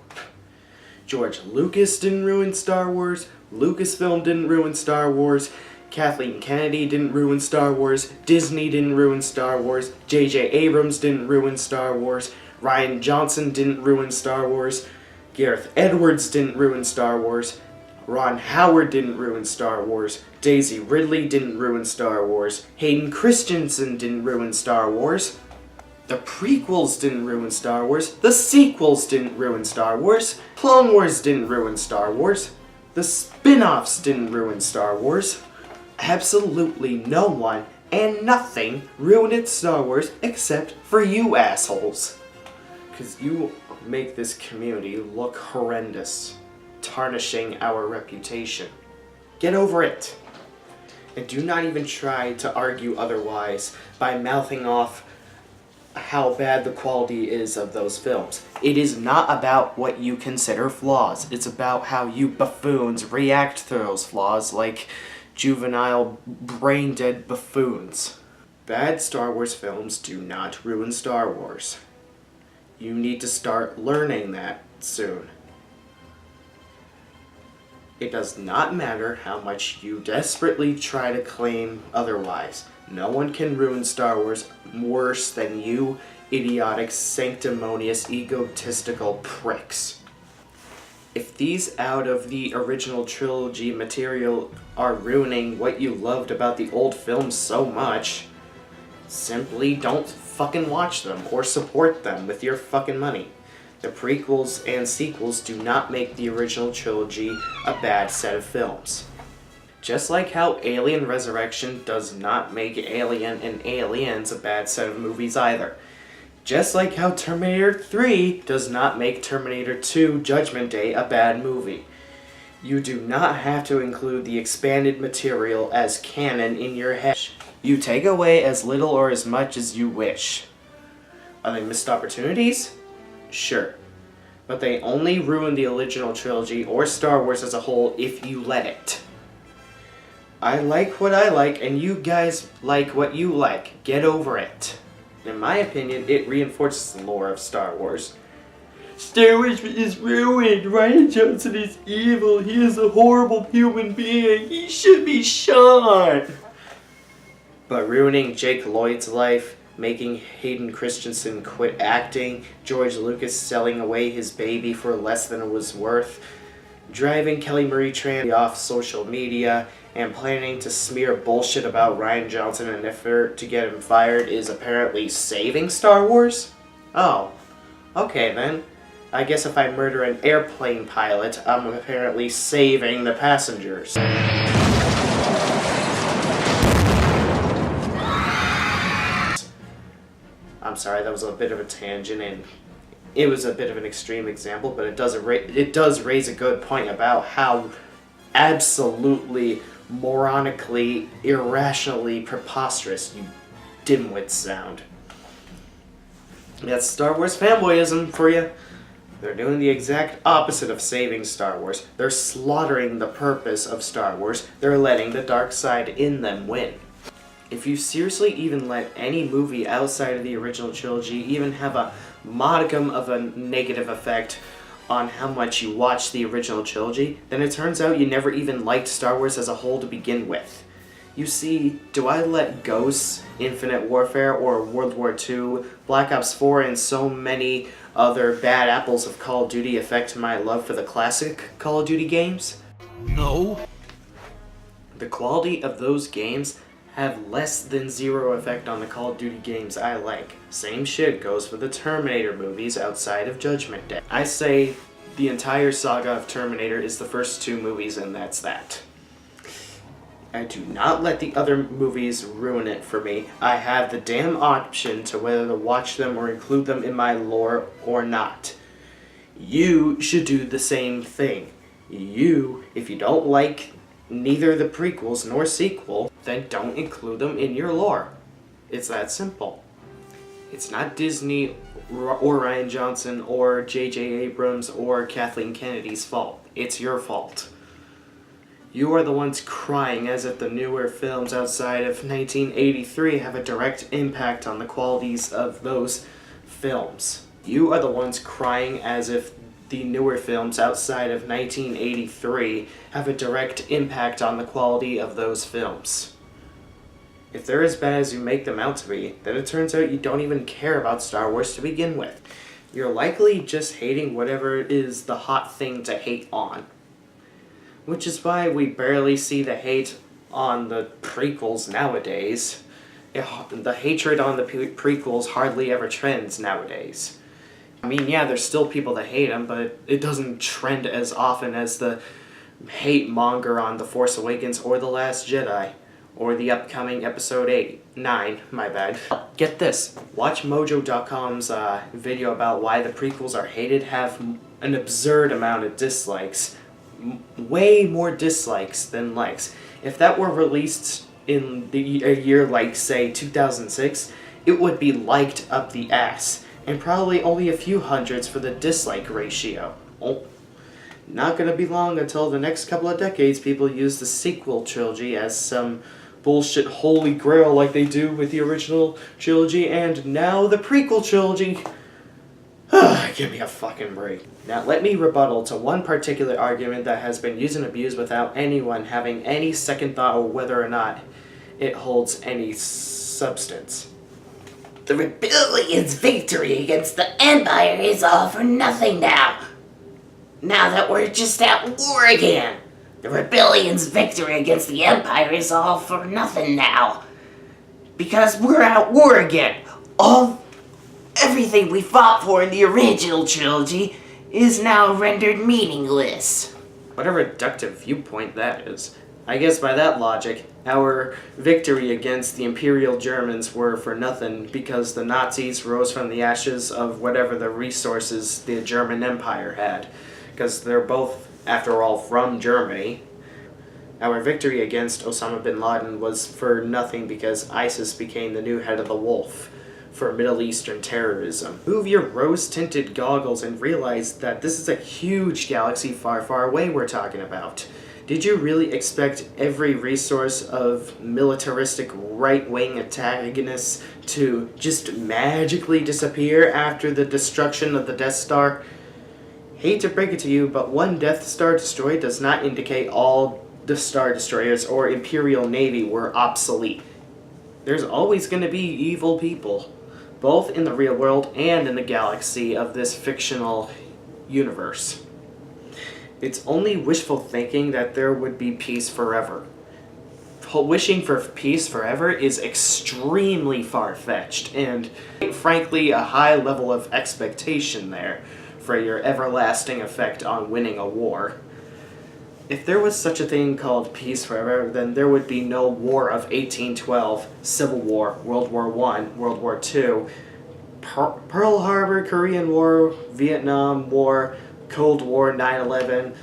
Speaker 1: George Lucas didn't ruin Star Wars. Lucasfilm didn't ruin Star Wars. Kathleen Kennedy didn't ruin Star Wars. Disney didn't ruin Star Wars. J.J. Abrams didn't ruin Star Wars. Rian Johnson didn't ruin Star Wars. Gareth Edwards didn't ruin Star Wars. Ron Howard didn't ruin Star Wars. Daisy Ridley didn't ruin Star Wars. Hayden Christensen didn't ruin Star Wars. The prequels didn't ruin Star Wars. The sequels didn't ruin Star Wars. Clone Wars didn't ruin Star Wars. The spin-offs didn't ruin Star Wars. Absolutely no one and nothing ruined Star Wars except for you assholes. Because you make this community look horrendous, tarnishing our reputation. Get over it. And do not even try to argue otherwise by mouthing off how bad the quality is of those films. It is not about what you consider flaws. It's about how you buffoons react to those flaws like juvenile, brain-dead buffoons. Bad Star Wars films do not ruin Star Wars. You need to start learning that soon. It does not matter how much you desperately try to claim otherwise. No one can ruin Star Wars worse than you idiotic, sanctimonious, egotistical pricks. If these out of the original trilogy material are ruining what you loved about the old films so much, simply don't fucking watch them or support them with your fucking money. The prequels and sequels do not make the original trilogy a bad set of films. Just like how Alien Resurrection does not make Alien and Aliens a bad set of movies either. Just like how Terminator 3 does not make Terminator 2 Judgment Day a bad movie. You do not have to include the expanded material as canon in your head. You take away as little or as much as you wish. Are they missed opportunities? Sure. But they only ruin the original trilogy or Star Wars as a whole if you let it. I like what I like and you guys like what you like. Get over it. In my opinion, it reinforces the lore of Star Wars. Star Wars is ruined. Rian Johnson is evil. He is a horrible human being. He should be shot. But ruining Jake Lloyd's life, making Hayden Christensen quit acting, George Lucas selling away his baby for less than it was worth, driving Kelly Marie Tran off social media, and planning to smear bullshit about Rian Johnson in an effort to get him fired is apparently saving Star Wars? Oh, okay then. I guess if I murder an airplane pilot, I'm apparently saving the passengers. I'm sorry, that was a bit of a tangent, and it was a bit of an extreme example, but it does raise a good point about how absolutely moronically, irrationally preposterous, you dimwit sound. That's Star Wars fanboyism for you. They're doing the exact opposite of saving Star Wars. They're slaughtering the purpose of Star Wars. They're letting the dark side in them win. If you seriously even let any movie outside of the original trilogy even have a modicum of a negative effect on how much you watch the original trilogy, then it turns out you never even liked Star Wars as a whole to begin with. You see, do I let Ghosts, Infinite Warfare, or World War II, Black Ops 4, and so many other bad apples of Call of Duty affect my love for the classic Call of Duty games?
Speaker 3: No.
Speaker 1: The quality of those games have less than zero effect on the Call of Duty games I like. Same shit goes for the Terminator movies outside of Judgment Day. I say the entire saga of Terminator is the first two movies and that's that. I do not let the other movies ruin it for me. I have the damn option to whether to watch them or include them in my lore or not. You should do the same thing. You, if you don't like neither the prequels nor sequel, then don't include them in your lore. It's that simple. It's not Disney or Rian Johnson or J.J. Abrams or Kathleen Kennedy's fault. It's your fault. You are the ones crying as if the newer films outside of 1983 have a direct impact on the qualities of those films. You are the ones crying as if the newer films outside of 1983 have a direct impact on the quality of those films. If they're as bad as you make them out to be, then it turns out you don't even care about Star Wars to begin with. You're likely just hating whatever is the hot thing to hate on. Which is why we barely see the hate on the prequels nowadays. The hatred on the prequels hardly ever trends nowadays. I mean, yeah, there's still people that hate them, but it doesn't trend as often as the hate monger on The Force Awakens or The Last Jedi, or the upcoming episode 9, my bad. Get this, watch Mojo.com's video about why the prequels are hated have an absurd amount of dislikes. Way more dislikes than likes. If that were released in a year like, say, 2006, it would be liked up the ass, and probably only a few hundreds for the dislike ratio. Oh, not gonna be long until the next couple of decades people use the sequel trilogy as some bullshit holy grail like they do with the original trilogy, and now the prequel trilogy. Give me a fucking break. Now let me rebuttal to one particular argument that has been used and abused without anyone having any second thought of whether or not it holds any substance.
Speaker 2: The rebellion's victory against the Empire is all for nothing now. Now that we're just at war again. The rebellion's victory against the Empire is all for nothing now. Because we're at war again. Everything we fought for in the original trilogy is now rendered meaningless.
Speaker 1: What a reductive viewpoint that is. I guess by that logic, our victory against the Imperial Germans were for nothing because the Nazis rose from the ashes of whatever the resources the German Empire had. Because they're both, after all, from Germany. Our victory against Osama bin Laden was for nothing because ISIS became the new head of the wolf for Middle Eastern terrorism. Move your rose-tinted goggles and realize that this is a huge galaxy far, far away we're talking about. Did you really expect every resource of militaristic right-wing antagonists to just magically disappear after the destruction of the Death Star? Hate to break it to you, but one Death Star destroyed does not indicate all the Star Destroyers or Imperial Navy were obsolete. There's always going to be evil people, both in the real world and in the galaxy of this fictional universe. It's only wishful thinking that there would be peace forever. Wishing for peace forever is extremely far-fetched, and frankly a high level of expectation there for your everlasting effect on winning a war. If there was such a thing called peace forever, then there would be no War of 1812, Civil War, World War I, World War II, Pearl Harbor, Korean War, Vietnam War, Cold War, 9/11,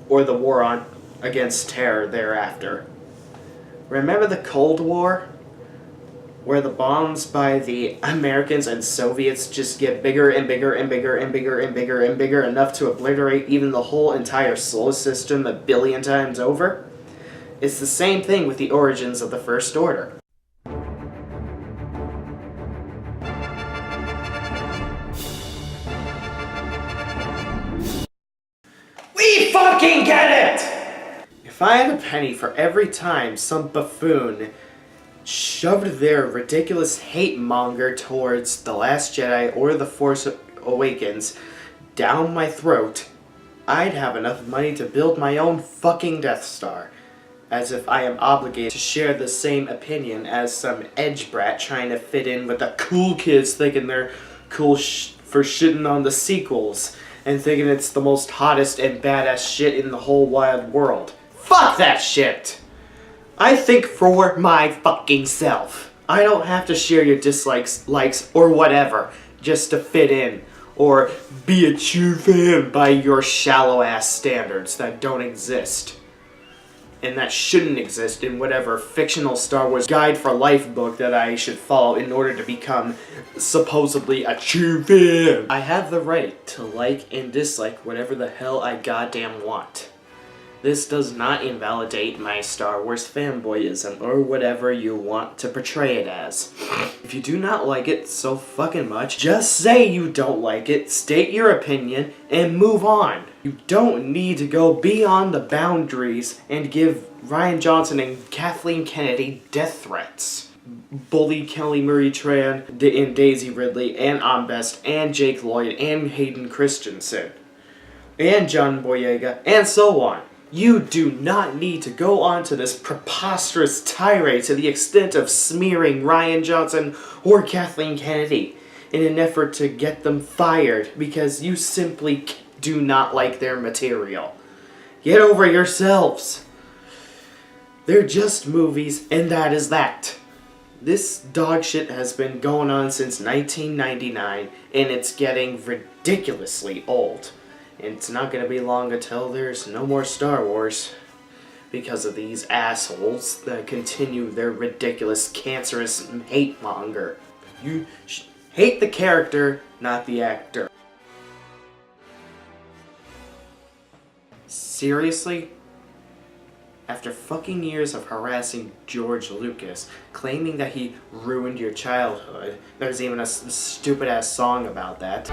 Speaker 1: or the war against terror thereafter. Remember the Cold War? Where the bombs by the Americans and Soviets just get bigger and bigger and bigger and bigger and bigger and bigger, enough to obliterate even the whole entire solar system 1,000,000,000 times over? It's the same thing with the origins of the First Order. We fucking get it! If I had a penny for every time some buffoon shoved their ridiculous hate monger towards The Last Jedi or The Force Awakens down my throat, I'd have enough money to build my own fucking Death Star. As if I am obligated to share the same opinion as some edge brat trying to fit in with the cool kids thinking they're cool for shitting on the sequels and thinking it's the most hottest and badass shit in the whole wide world. Fuck that shit! I think for my fucking self. I don't have to share your dislikes, likes, or whatever just to fit in or be a true fan by your shallow ass standards that don't exist. And that shouldn't exist in whatever fictional Star Wars Guide for Life book that I should follow in order to become supposedly a true fan. I have the right to like and dislike whatever the hell I goddamn want. This does not invalidate my Star Wars fanboyism or whatever you want to portray it as. If you do not like it so fucking much, just say you don't like it, state your opinion, and move on. You don't need to go beyond the boundaries and give Rian Johnson and Kathleen Kennedy death threats. Bully Kelly Marie Tran and Daisy Ridley and Ombest and Jake Lloyd and Hayden Christensen and John Boyega and so on. You do not need to go on to this preposterous tirade to the extent of smearing Rian Johnson or Kathleen Kennedy in an effort to get them fired because you simply do not like their material. Get over yourselves. They're just movies, and that is that. This dog shit has been going on since 1999, and it's getting ridiculously old. And it's not going to be long until there's no more Star Wars because of these assholes that continue their ridiculous, cancerous hate monger. You hate the character, not the actor. Seriously? After fucking years of harassing George Lucas, claiming that he ruined your childhood, there's even a stupid ass song about that.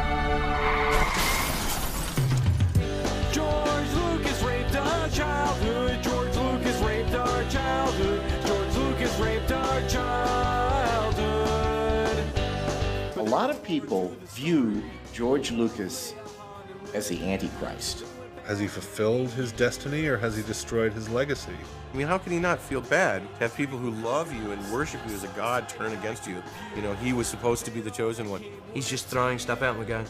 Speaker 7: George Lucas raped our childhood. George Lucas raped our childhood. George Lucas raped our childhood.
Speaker 8: A lot of people view George Lucas as the Antichrist.
Speaker 9: Has he fulfilled his destiny or has he destroyed his legacy?
Speaker 10: I mean, how can he not feel bad to have people who love you and worship you as a god turn against you? You know, he was supposed to be the chosen one. He's just throwing stuff out and we're going,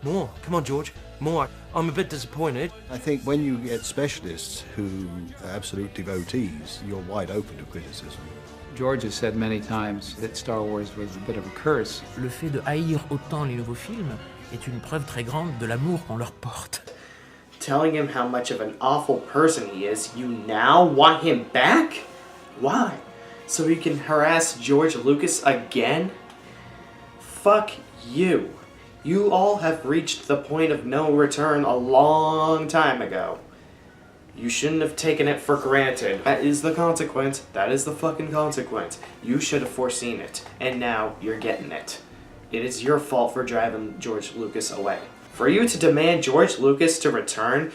Speaker 10: more, come on, George, more. I'm a bit disappointed.
Speaker 11: I think when you get specialists who are absolute devotees, you're wide open to criticism.
Speaker 12: George has said many times that Star Wars was a bit of a curse.
Speaker 13: Le fait de haïr autant les nouveaux films est une preuve très grande de l'amour qu'on leur porte.
Speaker 1: Telling him how much of an awful person he is, you now want him back? Why? So he can harass George Lucas again? Fuck you. You all have reached the point of no return a long time ago. You shouldn't have taken it for granted. That is the consequence. That is the fucking consequence. You should have foreseen it. And now you're getting it. It is your fault for driving George Lucas away. For you to demand George Lucas to return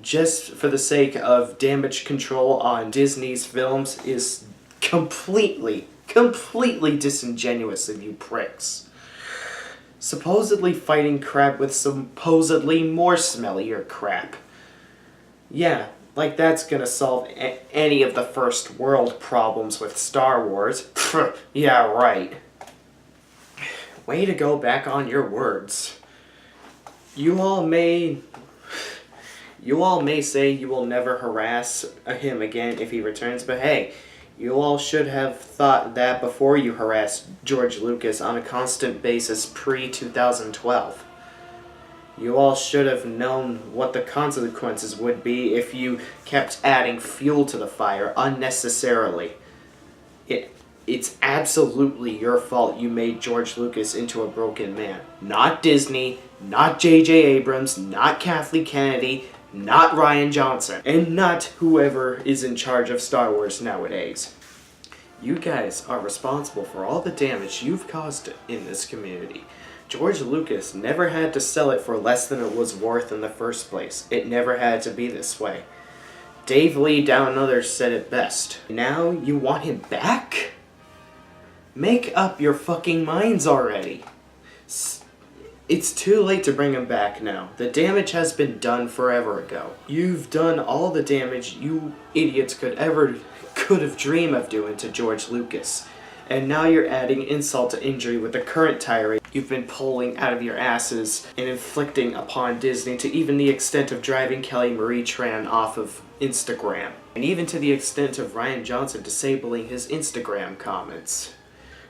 Speaker 1: just for the sake of damage control on Disney's films is completely disingenuous of you pricks. Supposedly fighting crap with supposedly more smellier crap. Yeah, like that's gonna solve any of the first world problems with Star Wars. Yeah, right. Way to go back on your words. You all may say you will never harass him again if he returns, but hey, you all should have thought that before you harassed George Lucas on a constant basis pre-2012. You all should have known what the consequences would be if you kept adding fuel to the fire unnecessarily. It's absolutely your fault you made George Lucas into a broken man. Not Disney, not J.J. Abrams, not Kathleen Kennedy, not Rian Johnson, and not whoever is in charge of Star Wars nowadays. You guys are responsible for all the damage you've caused in this community. George Lucas never had to sell it for less than it was worth in the first place. It never had to be this way. Dave Lee Down Under said it best. Now you want him back? Make up your fucking minds already. It's too late to bring him back now. The damage has been done forever ago. You've done all the damage you idiots could have dreamed of doing to George Lucas. And now you're adding insult to injury with the current tirade you've been pulling out of your asses and inflicting upon Disney, to even the extent of driving Kelly Marie Tran off of Instagram. And even to the extent of Rian Johnson disabling his Instagram comments.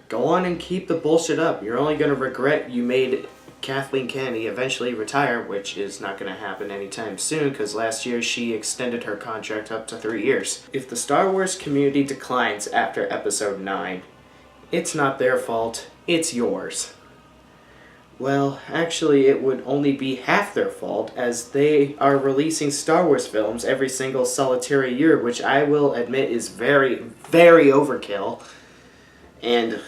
Speaker 1: Go on and keep the bullshit up. You're only going to regret you made Kathleen Kennedy eventually retire, which is not going to happen anytime soon, because last year she extended her contract up to 3 years. If the Star Wars community declines after Episode 9, it's not their fault, it's yours. Well, actually it would only be half their fault, as they are releasing Star Wars films every single solitary year, which I will admit is very, very overkill. And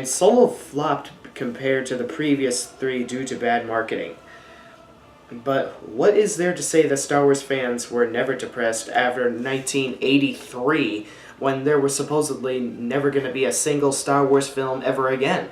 Speaker 1: Solo flopped compared to the previous 3 due to bad marketing. But what is there to say that Star Wars fans were never depressed after 1983, when there was supposedly never going to be a single Star Wars film ever again?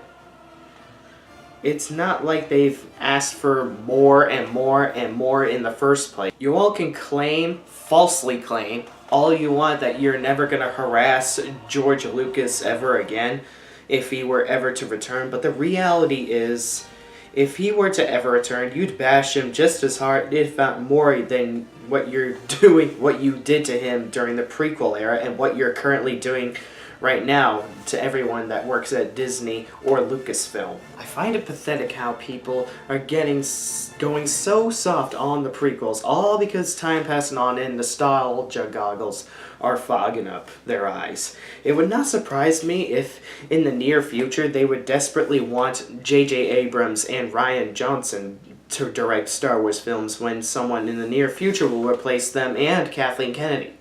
Speaker 1: It's not like they've asked for more and more and more in the first place. You all can claim, falsely claim, all you want that you're never going to harass George Lucas ever again if he were ever to return, but the reality is, if he were to ever return, you'd bash him just as hard, if not more, than what you did to him during the prequel era, and what you're currently doing right now to everyone that works at Disney or Lucasfilm. I find it pathetic how people are going so soft on the prequels, all because time passing on and nostalgia goggles are fogging up their eyes. It would not surprise me if in the near future they would desperately want J.J. Abrams and Rian Johnson to direct Star Wars films, when someone in the near future will replace them and Kathleen Kennedy.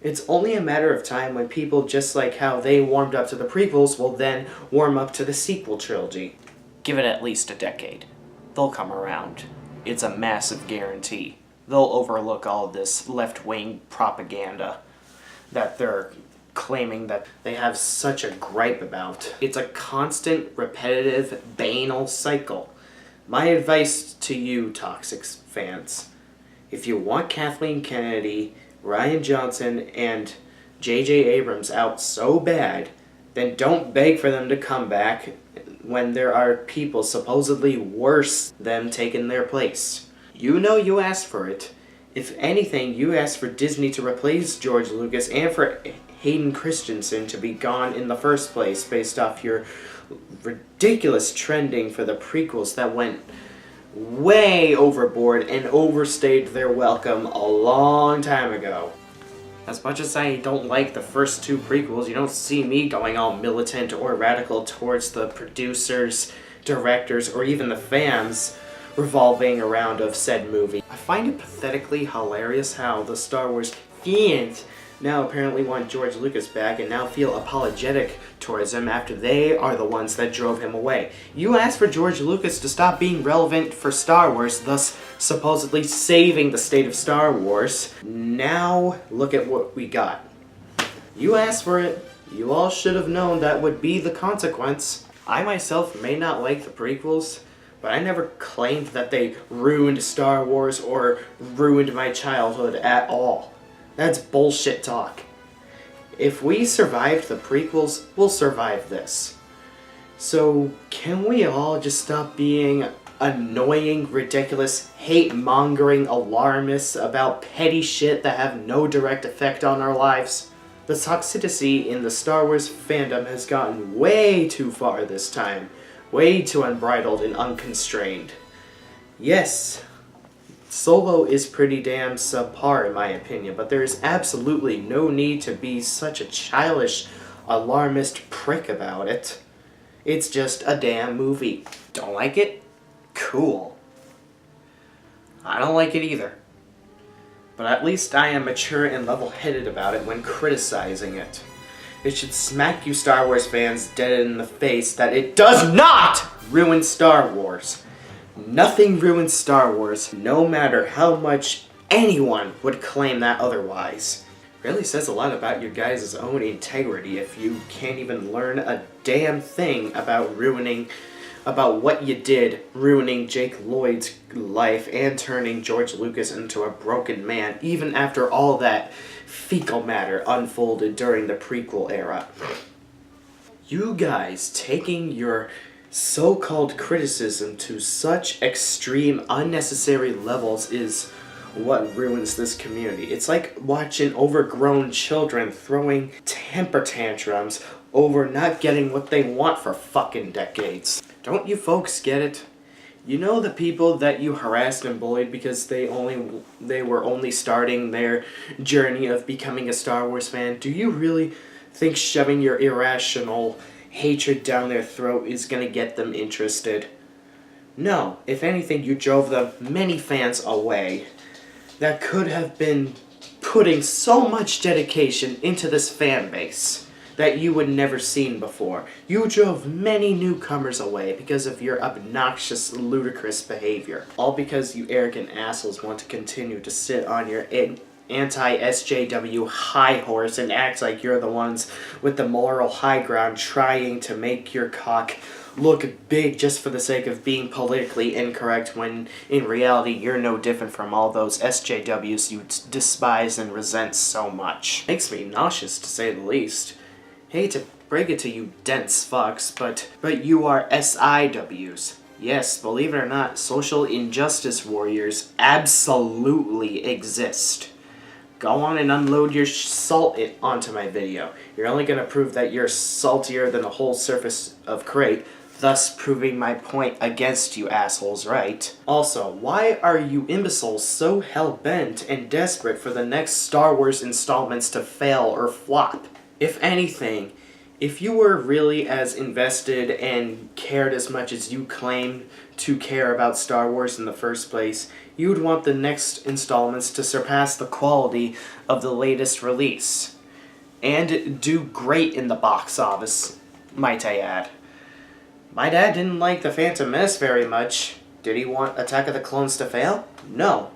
Speaker 1: It's only a matter of time when people, just like how they warmed up to the prequels, will then warm up to the sequel trilogy. Give it at least a decade. They'll come around. It's a massive guarantee. They'll overlook all of this left-wing propaganda that they're claiming that they have such a gripe about. It's a constant, repetitive, banal cycle. My advice to you, toxic fans, if you want Kathleen Kennedy, Rian Johnson, and J.J. Abrams out so bad, then don't beg for them to come back when there are people supposedly worse than taking their place. You know you asked for it. If anything, you asked for Disney to replace George Lucas and for Hayden Christensen to be gone in the first place based off your ridiculous trending for the prequels that went way overboard and overstayed their welcome a long time ago. As much as I don't like the first 2 prequels, you don't see me going all militant or radical towards the producers, directors, or even the fans revolving around of said movie. I find it pathetically hilarious how the Star Wars fans now apparently want George Lucas back and now feel apologetic towards him after they are the ones that drove him away. You asked for George Lucas to stop being relevant for Star Wars, thus supposedly saving the state of Star Wars. Now look at what we got. You asked for it. You all should have known that would be the consequence. I myself may not like the prequels, but I never claimed that they ruined Star Wars or ruined my childhood at all. That's bullshit talk. If we survived the prequels, we'll survive this. So can we all just stop being annoying, ridiculous, hate-mongering alarmists about petty shit that have no direct effect on our lives? The toxicity in the Star Wars fandom has gotten way too far this time. Way too unbridled and unconstrained. Yes, Solo is pretty damn subpar in my opinion, but there is absolutely no need to be such a childish, alarmist prick about it. It's just a damn movie. Don't like it? Cool. I don't like it either. But at least I am mature and level-headed about it when criticizing it. It should smack you Star Wars fans dead in the face that it does NOT ruin Star Wars. Nothing ruins Star Wars, no matter how much anyone would claim that otherwise. Really says a lot about your guys' own integrity if you can't even learn a damn thing about what you did, ruining Jake Lloyd's life and turning George Lucas into a broken man, even after all that fecal matter unfolded during the prequel era. You guys taking your so-called criticism to such extreme, unnecessary levels is what ruins this community. It's like watching overgrown children throwing temper tantrums over not getting what they want for fucking decades. Don't you folks get it? You know the people that you harassed and bullied because they were only starting their journey of becoming a Star Wars fan? Do you really think shoving your irrational hatred down their throat is gonna get them interested? No. If anything, you drove them many fans away that could have been putting so much dedication into this fan base that you would never seen before. You drove many newcomers away because of your obnoxious, ludicrous behavior. All because you arrogant assholes want to continue to sit on your anti-SJW high horse and act like you're the ones with the moral high ground trying to make your cock look big just for the sake of being politically incorrect when in reality you're no different from all those SJWs you despise and resent so much. Makes me nauseous to say the least. Hate to break it to you dense fucks, but you are SIWs. Yes, believe it or not, social injustice warriors absolutely exist. Go on and unload your salt onto my video. You're only going to prove that you're saltier than the whole surface of Crate, thus proving my point against you assholes, right? Also, why are you imbeciles so hell-bent and desperate for the next Star Wars installments to fail or flop? If anything, if you were really as invested and cared as much as you claim to care about Star Wars in the first place, you would want the next installments to surpass the quality of the latest release. And do great in the box office, might I add. My dad didn't like The Phantom Menace very much. Did he want Attack of the Clones to fail? No.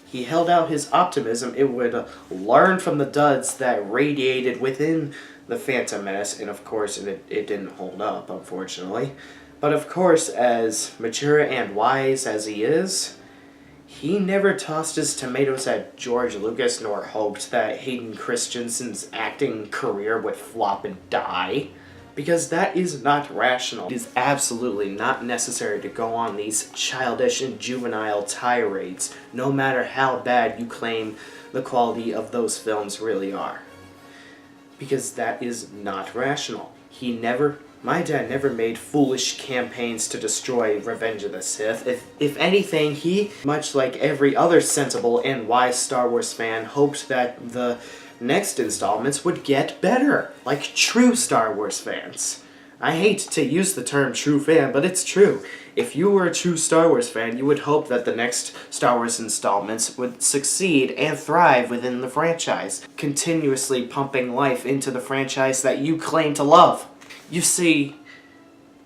Speaker 1: He held out his optimism it would learn from the duds that radiated within The Phantom Menace, and of course it didn't hold up, unfortunately. But of course, as mature and wise as he is, he never tossed his tomatoes at George Lucas nor hoped that Hayden Christensen's acting career would flop and die. Because that is not rational. It is absolutely not necessary to go on these childish and juvenile tirades, no matter how bad you claim the quality of those films really are. Because that is not rational. My dad never made foolish campaigns to destroy Revenge of the Sith. If anything, he, much like every other sensible and wise Star Wars fan, hoped that the next installments would get better, like true Star Wars fans. I hate to use the term true fan, but it's true. If you were a true Star Wars fan, you would hope that the next Star Wars installments would succeed and thrive within the franchise, continuously pumping life into the franchise that you claim to love. You see,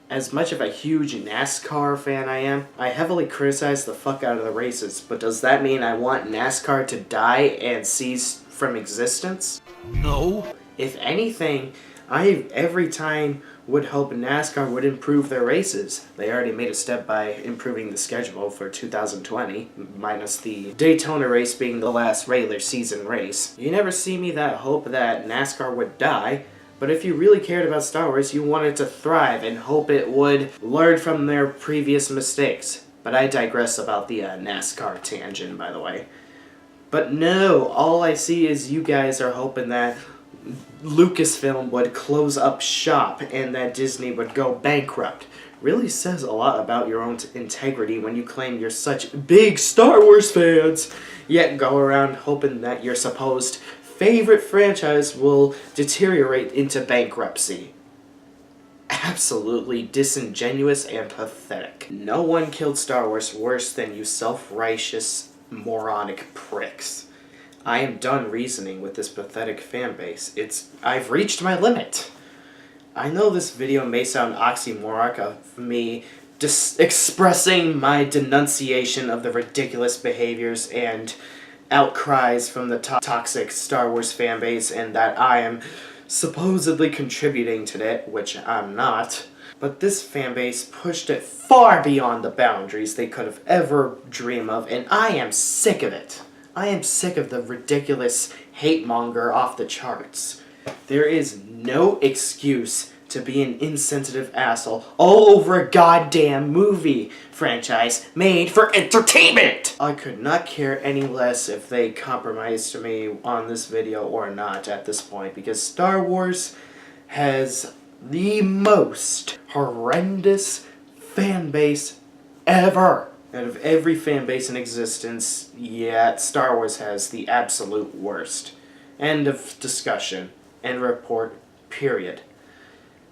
Speaker 1: as much of a huge NASCAR fan I am, I heavily criticize the fuck out of the races, but does that mean I want NASCAR to die and cease from existence? No. If anything, I every time would hope NASCAR would improve their races. They already made a step by improving the schedule for 2020, minus the Daytona race being the last regular season race. You never see me that hope that NASCAR would die, but if you really cared about Star Wars, you wanted to thrive and hope it would learn from their previous mistakes. But I digress about the NASCAR tangent, by the way. But no, all I see is you guys are hoping that Lucasfilm would close up shop and that Disney would go bankrupt. really says a lot about your own integrity when you claim you're such big Star Wars fans, yet go around hoping that your supposed favorite franchise will deteriorate into bankruptcy. Absolutely disingenuous and pathetic. No one killed Star Wars worse than you self-righteous, moronic pricks. I am done reasoning with this pathetic fanbase. I've reached my limit. I know this video may sound oxymoronic of me just expressing my denunciation of the ridiculous behaviors and outcries from the toxic Star Wars fanbase, and that I am supposedly contributing to it, which I'm not. But this fanbase pushed it far beyond the boundaries they could have ever dreamed of, and I am sick of it. I am sick of the ridiculous hate monger off the charts. There is no excuse to be an insensitive asshole all over a goddamn movie franchise made for entertainment! I could not care any less if they compromised me on this video or not at this point, because Star Wars has the most horrendous fan base ever. Out of every fan base in existence, yeah, Star Wars has the absolute worst. End of discussion. End report. Period.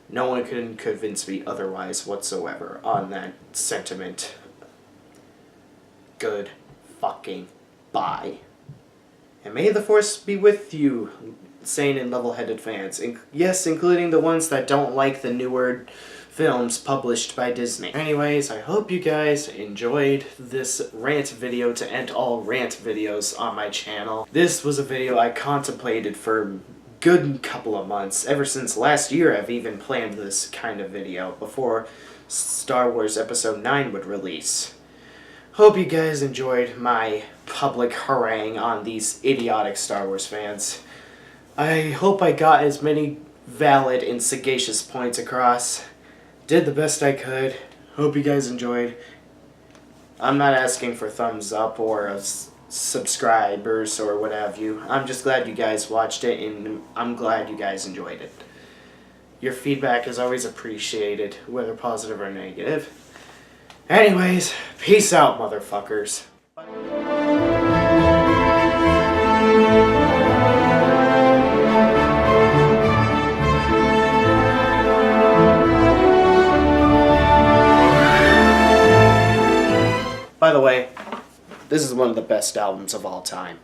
Speaker 1: No one can convince me otherwise whatsoever on that sentiment. Good fucking bye. And may the Force be with you, sane and level-headed fans. Yes, including the ones that don't like the newer films published by Disney. Anyways, I hope you guys enjoyed this rant video to end all rant videos on my channel. This was a video I contemplated for a good couple of months. Ever since last year I've even planned this kind of video before Star Wars Episode 9 would release. Hope you guys enjoyed my public harangue on these idiotic Star Wars fans. I hope I got as many valid and sagacious points across. Did the best I could. Hope you guys enjoyed. I'm not asking for thumbs up or subscribers or what have you. I'm just glad you guys watched it, and I'm glad you guys enjoyed it. Your feedback is always appreciated, whether positive or negative. Anyways, peace out, motherfuckers. By the way, this is one of the best albums of all time.